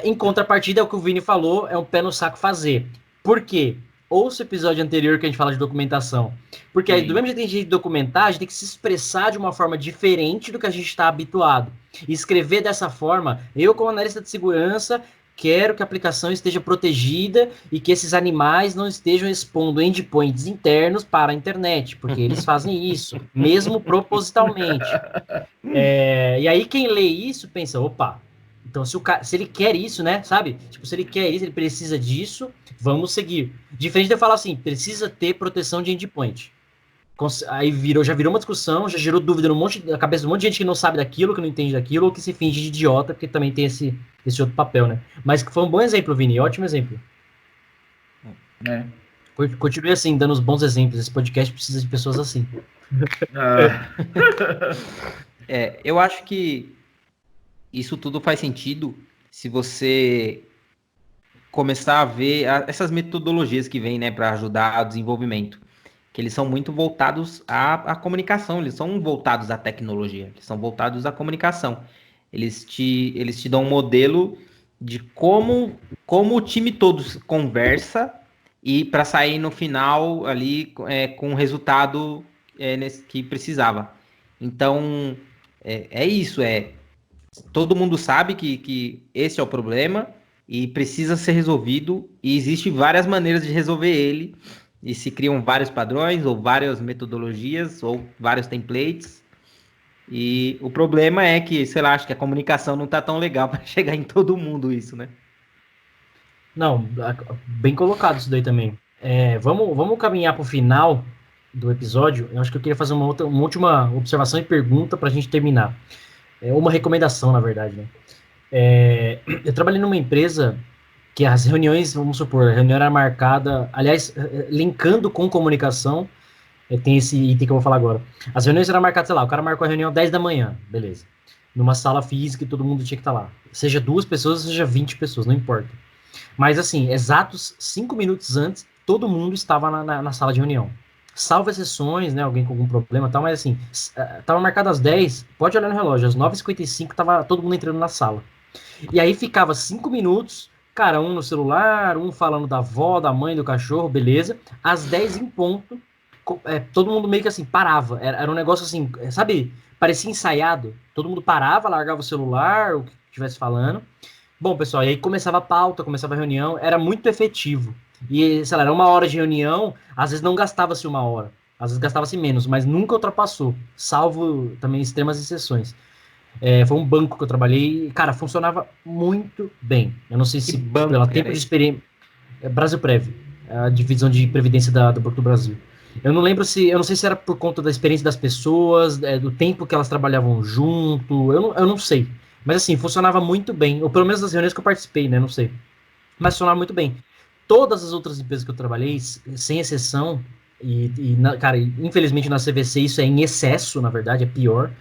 Em contrapartida, é o que o Vini falou, é um pé no saco fazer. Por quê? Ouça o episódio anterior que a gente fala de documentação. Porque aí, do mesmo jeito que a gente tem que documentar, a gente tem que se expressar de uma forma diferente do que a gente está habituado. E escrever dessa forma, eu como analista de segurança, quero que a aplicação esteja protegida e que esses animais não estejam expondo endpoints internos para a internet, porque eles fazem isso, mesmo propositalmente. E aí quem lê isso pensa, opa, então se ele quer isso, né, sabe? Tipo, se ele quer isso, ele precisa disso, vamos seguir. Diferente de eu falar assim, precisa ter proteção de endpoint. Aí já virou uma discussão, já gerou dúvida na cabeça de um monte de gente que não sabe daquilo, que não entende daquilo, ou que se finge de idiota, porque também tem esse outro papel, né? Mas foi um bom exemplo, Vini, ótimo exemplo. Continue assim, dando os bons exemplos. Esse podcast precisa de pessoas assim. Eu acho que isso tudo faz sentido se você começar a ver essas metodologias que vêm, né, para ajudar o desenvolvimento, que eles são muito voltados à comunicação, eles são voltados à tecnologia, eles são voltados à comunicação. Eles te dão um modelo de como o time todo conversa e para sair no final ali com o resultado que precisava. Então, isso, todo mundo sabe que esse é o problema e precisa ser resolvido, e existe várias maneiras de resolver ele, e se criam vários padrões, ou várias metodologias, ou vários templates, e o problema é que, sei lá, acho que a comunicação não tá tão legal para chegar em todo mundo isso, né? Não, bem colocado isso daí também. Vamos caminhar para o final do episódio. Eu acho que eu queria fazer uma última observação e pergunta para a gente terminar. Uma recomendação, na verdade, né? Eu trabalhei numa empresa que as reuniões, vamos supor, a reunião era marcada, aliás, linkando com comunicação, tem esse item que eu vou falar agora. As reuniões eram marcadas, sei lá, o cara marcou a reunião às 10 da manhã, beleza. Numa sala física e todo mundo tinha que estar lá. Seja 2 pessoas, seja 20 pessoas, não importa. Mas assim, exatos 5 minutos antes, todo mundo estava na sala de reunião. Salvo exceções, né, alguém com algum problema e tal, mas assim, tava marcado às 10, pode olhar no relógio, às 9h55 tava todo mundo entrando na sala. E aí ficava 5 minutos, cara, um no celular, um falando da avó, da mãe, do cachorro, beleza. Às 10 em ponto, todo mundo meio que assim, parava. Era um negócio assim, sabe, parecia ensaiado. Todo mundo parava, largava o celular, o que estivesse falando. Bom, pessoal, e aí começava a pauta, começava a reunião, era muito efetivo. E, sei lá, era 1 hora de reunião, às vezes não gastava-se 1 hora, às vezes gastava-se menos, mas nunca ultrapassou, salvo também extremas exceções. Foi um banco que eu trabalhei e, cara, funcionava muito bem. Eu não sei se pelo tempo de experiência... Brasilprev, a divisão de previdência do Banco do Brasil. Eu não sei se era por conta da experiência das pessoas, do tempo que elas trabalhavam junto, eu não sei. Mas assim, funcionava muito bem, ou pelo menos nas reuniões que eu participei, né, não sei. Mas funcionava muito bem. Todas as outras empresas que eu trabalhei, sem exceção, cara, infelizmente na CVC isso é em excesso, na verdade, é pior.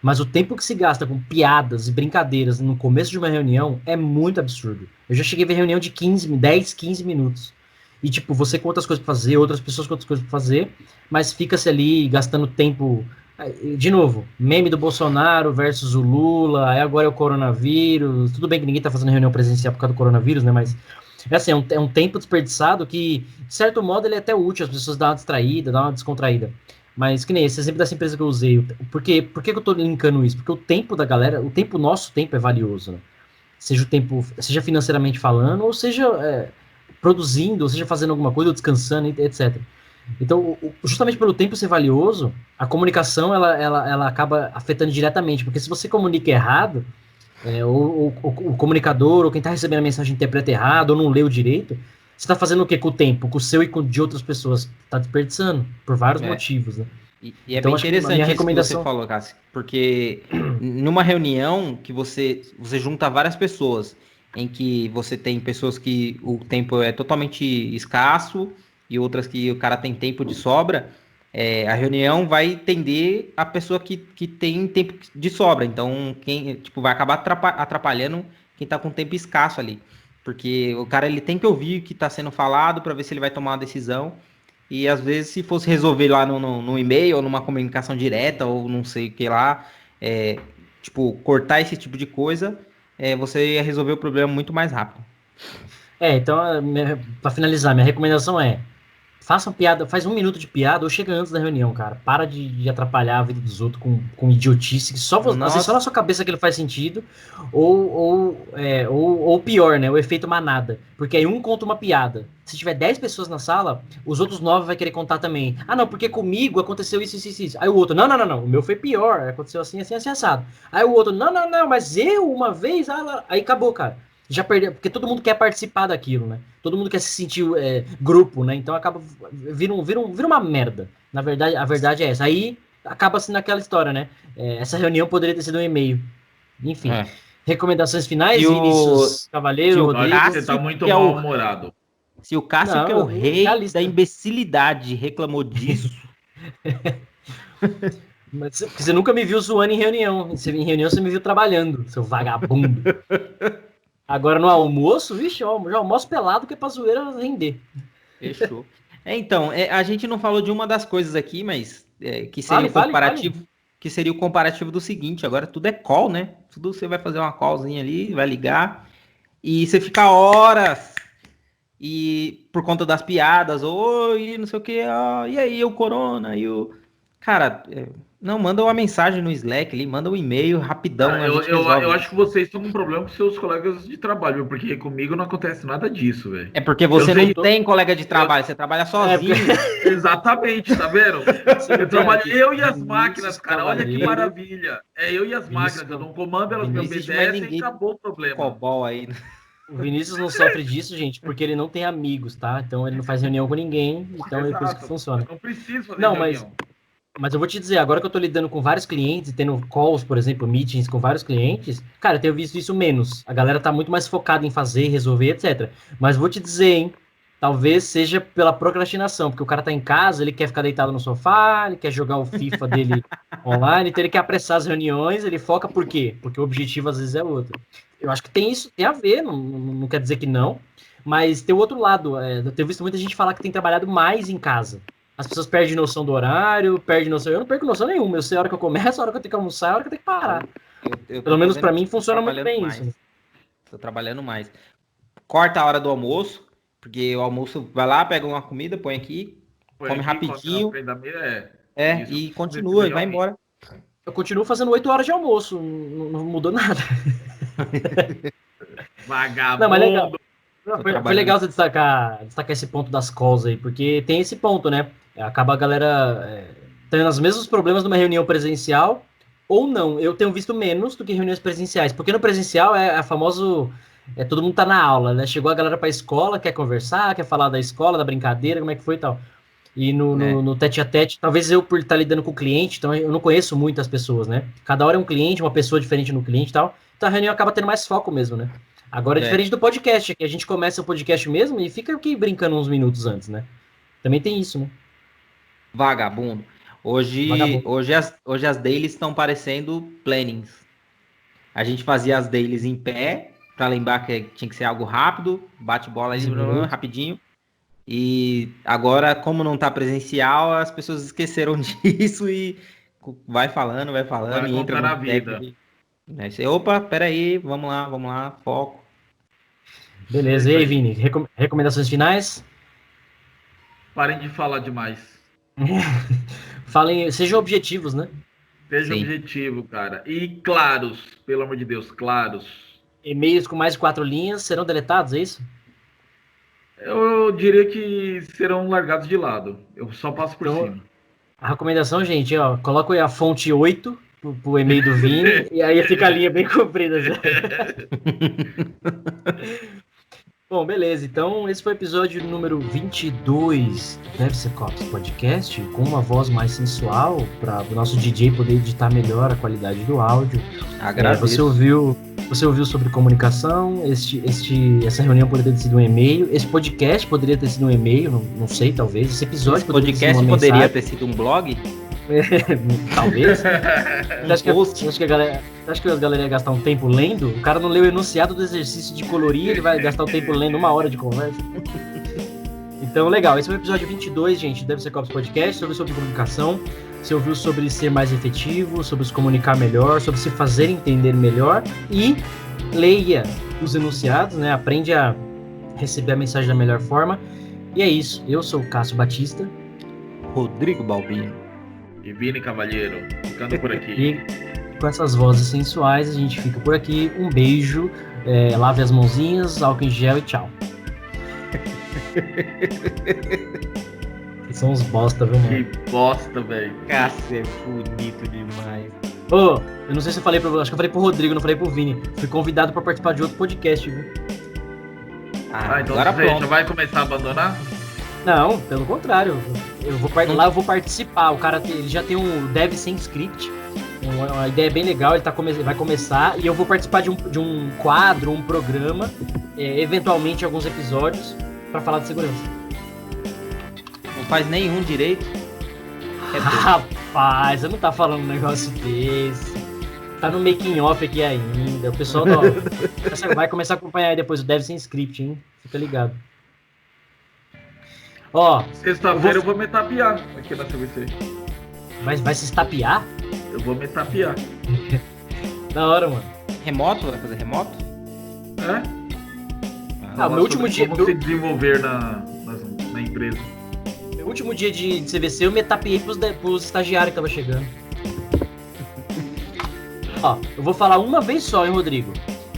Mas o tempo que se gasta com piadas e brincadeiras no começo de uma reunião é muito absurdo. Eu já cheguei a ver reunião de 10, 15 minutos. E, tipo, você com outras coisas pra fazer, outras pessoas com outras coisas pra fazer, mas fica-se ali gastando tempo. De novo, meme do Bolsonaro versus o Lula, aí agora é o coronavírus. Tudo bem que ninguém tá fazendo reunião presencial por causa do coronavírus, né? Mas, assim, é um tempo desperdiçado que, de certo modo, ele é até útil. As pessoas dão uma distraída, dão uma descontraída. Mas, que nem esse exemplo dessa empresa que eu usei. Por que eu tô linkando isso? Porque o tempo da galera, nosso tempo é valioso, né? Seja o tempo, seja financeiramente falando, ou seja produzindo, ou seja fazendo alguma coisa, ou descansando, etc. Então, justamente pelo tempo ser valioso, a comunicação, ela acaba afetando diretamente, porque se você comunica errado, o comunicador, ou quem está recebendo a mensagem interpreta errado, ou não leu direito, você está fazendo o que com o tempo? Com o seu e com de outras pessoas? Está desperdiçando, por vários motivos, né? E então, bem interessante isso que você falou, Cássio, porque numa reunião que você junta várias pessoas, em que você tem pessoas que o tempo é totalmente escasso e outras que o cara tem tempo de sobra, a reunião vai tender a pessoa que tem tempo de sobra. Então, quem vai acabar atrapalhando quem está com tempo escasso ali. Porque o cara ele tem que ouvir o que está sendo falado para ver se ele vai tomar uma decisão. E às vezes, se fosse resolver lá no e-mail, ou numa comunicação direta, ou não sei o que lá, tipo, cortar esse tipo de coisa, você ia resolver o problema muito mais rápido. Então, para finalizar, minha recomendação façam piada, faz 1 minuto de piada ou chega antes da reunião, cara. Para de atrapalhar a vida dos outros com idiotice, que às vezes só na sua cabeça que ele faz sentido, ou pior, né? O efeito manada. Porque aí um conta uma piada. Se tiver 10 pessoas na sala, os outros 9 vai querer contar também. Ah, não, porque comigo aconteceu isso. Aí o outro, não, o meu foi pior, aconteceu assim, assado. Aí o outro, não, mas eu uma vez, aí acabou, cara. Já perdeu, porque todo mundo quer participar daquilo, né? Todo mundo quer se sentir grupo, né? Então acaba vira uma merda. Na verdade, a verdade é essa. Aí acaba sendo aquela história, né? Essa reunião poderia ter sido um e-mail. Enfim. Recomendações finais, Vinícius Cavaleiro, Rodrigo. Você tá muito mal-humorado. Se o Cássio, que é o rei da imbecilidade, reclamou disso. Mas você nunca me viu zoando em reunião. Em reunião você me viu trabalhando, seu vagabundo. Agora no almoço, vixe, já almoço pelado que é pra zoeira render. Fechou. Então, a gente não falou de uma das coisas aqui, mas que seria o comparativo. Fale. Que seria o comparativo do seguinte: agora tudo é call, né? Tudo você vai fazer uma callzinha ali, vai ligar, e você fica horas, e por conta das piadas, oi, não sei o que, e aí o corona, e o... Cara, não, manda uma mensagem no Slack ali, manda um e-mail rapidão. Eu acho que vocês estão com um problema com seus colegas de trabalho, porque comigo não acontece nada disso, velho. É porque você não tem colega de trabalho, você trabalha sozinho. Exatamente, tá vendo? Eu trabalho eu e as máquinas, cara, olha que maravilha. Eu e as máquinas, eu não comando, elas me obedecem e acabou o problema. Cobol aí. O Vinícius não sofre disso, gente, porque ele não tem amigos, tá? Então ele não faz reunião com ninguém, então é por isso que funciona. Não precisa fazer reunião. Mas eu vou te dizer, agora que eu tô lidando com vários clientes, tendo calls, por exemplo, meetings com vários clientes, cara, eu tenho visto isso menos. A galera tá muito mais focada em fazer, resolver, etc. Mas vou te dizer, hein, talvez seja pela procrastinação, porque o cara tá em casa, ele quer ficar deitado no sofá, ele quer jogar o FIFA dele online, então ele quer apressar as reuniões, ele foca por quê? Porque o objetivo às vezes é outro. Eu acho que tem a ver, não quer dizer que não, mas tem o outro lado. Eu tenho visto muita gente falar que tem trabalhado mais em casa. As pessoas perdem noção do horário, perdem noção. Eu não perco noção nenhuma. Eu sei a hora que eu começo, a hora que eu tenho que almoçar, a hora que eu tenho que parar. Pelo menos para mim funciona muito bem isso. Tô trabalhando mais. Corta a hora do almoço, porque o almoço vai lá, pega uma comida, põe aqui, come rapidinho. E continua, e vai embora. Eu continuo fazendo 8 horas de almoço, não mudou nada. Vagabundo. Não, mas legal. Foi legal você destacar esse ponto das calls aí, porque tem esse ponto, né? Acaba a galera tendo os mesmos problemas numa reunião presencial ou não. Eu tenho visto menos do que reuniões presenciais, porque no presencial é famoso... todo mundo tá na aula, né? Chegou a galera pra escola, quer conversar, quer falar da escola, da brincadeira, como é que foi e tal. E no tete-a-tete, talvez eu por estar lidando com o cliente, então eu não conheço muitas pessoas, né? Cada hora é um cliente, uma pessoa diferente no cliente e tal. Então a reunião acaba tendo mais foco mesmo, né? Agora é diferente do podcast, que a gente começa o podcast mesmo e fica aqui brincando uns minutos antes, né? Também tem isso, né? Vagabundo. Hoje as dailies estão parecendo plannings. A gente fazia as dailies em pé, para lembrar que tinha que ser algo rápido, bate bola aí, rapidinho. E agora, como não tá presencial, as pessoas esqueceram disso e vai falando e entra na vida. Opa, peraí, vamos lá, foco. Beleza, e aí, Vini, recomendações finais? Parem de falar demais. Sejam objetivos, né? Seja objetivo, cara. E claros, pelo amor de Deus, claros. E-mails com mais de 4 linhas serão deletados, é isso? Eu diria que serão largados de lado. Eu só passo por cima. A recomendação, gente, coloca a fonte 8 pro e-mail do Vini, e aí fica a linha bem comprida já. Bom, beleza. Então, esse foi o episódio número 22 do DevSecOps Podcast, com uma voz mais sensual, para o nosso DJ poder editar melhor a qualidade do áudio. Agradeço. Você ouviu sobre comunicação, essa reunião poderia ter sido um e-mail, esse podcast poderia ter sido um e-mail, não sei, talvez. Esse episódio poderia ter sido um blog? Talvez. Você acha que a galera ia gastar um tempo lendo? O cara não leu o enunciado do exercício de colorir, ele vai gastar o tempo lendo 1 hora de conversa. Então, legal. Esse é o episódio 22, gente, do DevSecOps Podcast, sobre comunicação. Você ouviu sobre ser mais efetivo, sobre se comunicar melhor, sobre se fazer entender melhor e leia os enunciados, né? Aprende a receber a mensagem da melhor forma. E é isso. Eu sou o Cássio Batista. Rodrigo Balbino. E Vini Cavalheiro, ficando por aqui. E com essas vozes sensuais, a gente fica por aqui. Um beijo, lave as mãozinhas, álcool em gel e tchau. Vocês são uns bosta, viu, mano? Que bosta, velho. Cássio é bonito demais. Ô, eu não sei se eu falei acho que eu falei pro Rodrigo, não falei pro Vini. Fui convidado pra participar de outro podcast, viu? Então agora você pronto. já vai começar a abandonar? Não, pelo contrário. Lá eu vou participar. O cara ele já tem um Dev Sem Script. Uma ideia bem legal. Ele vai começar e eu vou participar de um quadro, um programa, eventualmente alguns episódios, pra falar de segurança. Não faz nenhum direito. Rapaz, você não tá falando um negócio desse. Tá no making off aqui ainda. O pessoal vai começar a acompanhar aí depois o Dev Sem Script, hein? Fica ligado. Ó, sexta-feira eu vou me tapear aqui na CVC. Vai se estapear? Eu vou me tapear. Da hora, mano. Remoto? Vai fazer remoto? É? Meu último dia. Como se desenvolver na empresa. Meu último dia de CVC eu me tapeei pros estagiários que tava chegando. Ó, eu vou falar uma vez só, hein, Rodrigo?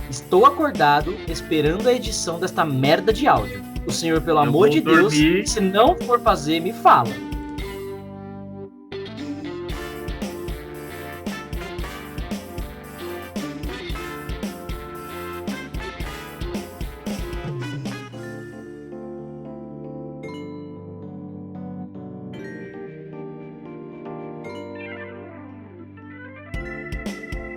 Estou acordado esperando a edição desta merda de áudio. O senhor, pelo amor de Deus, se não for fazer, me fala.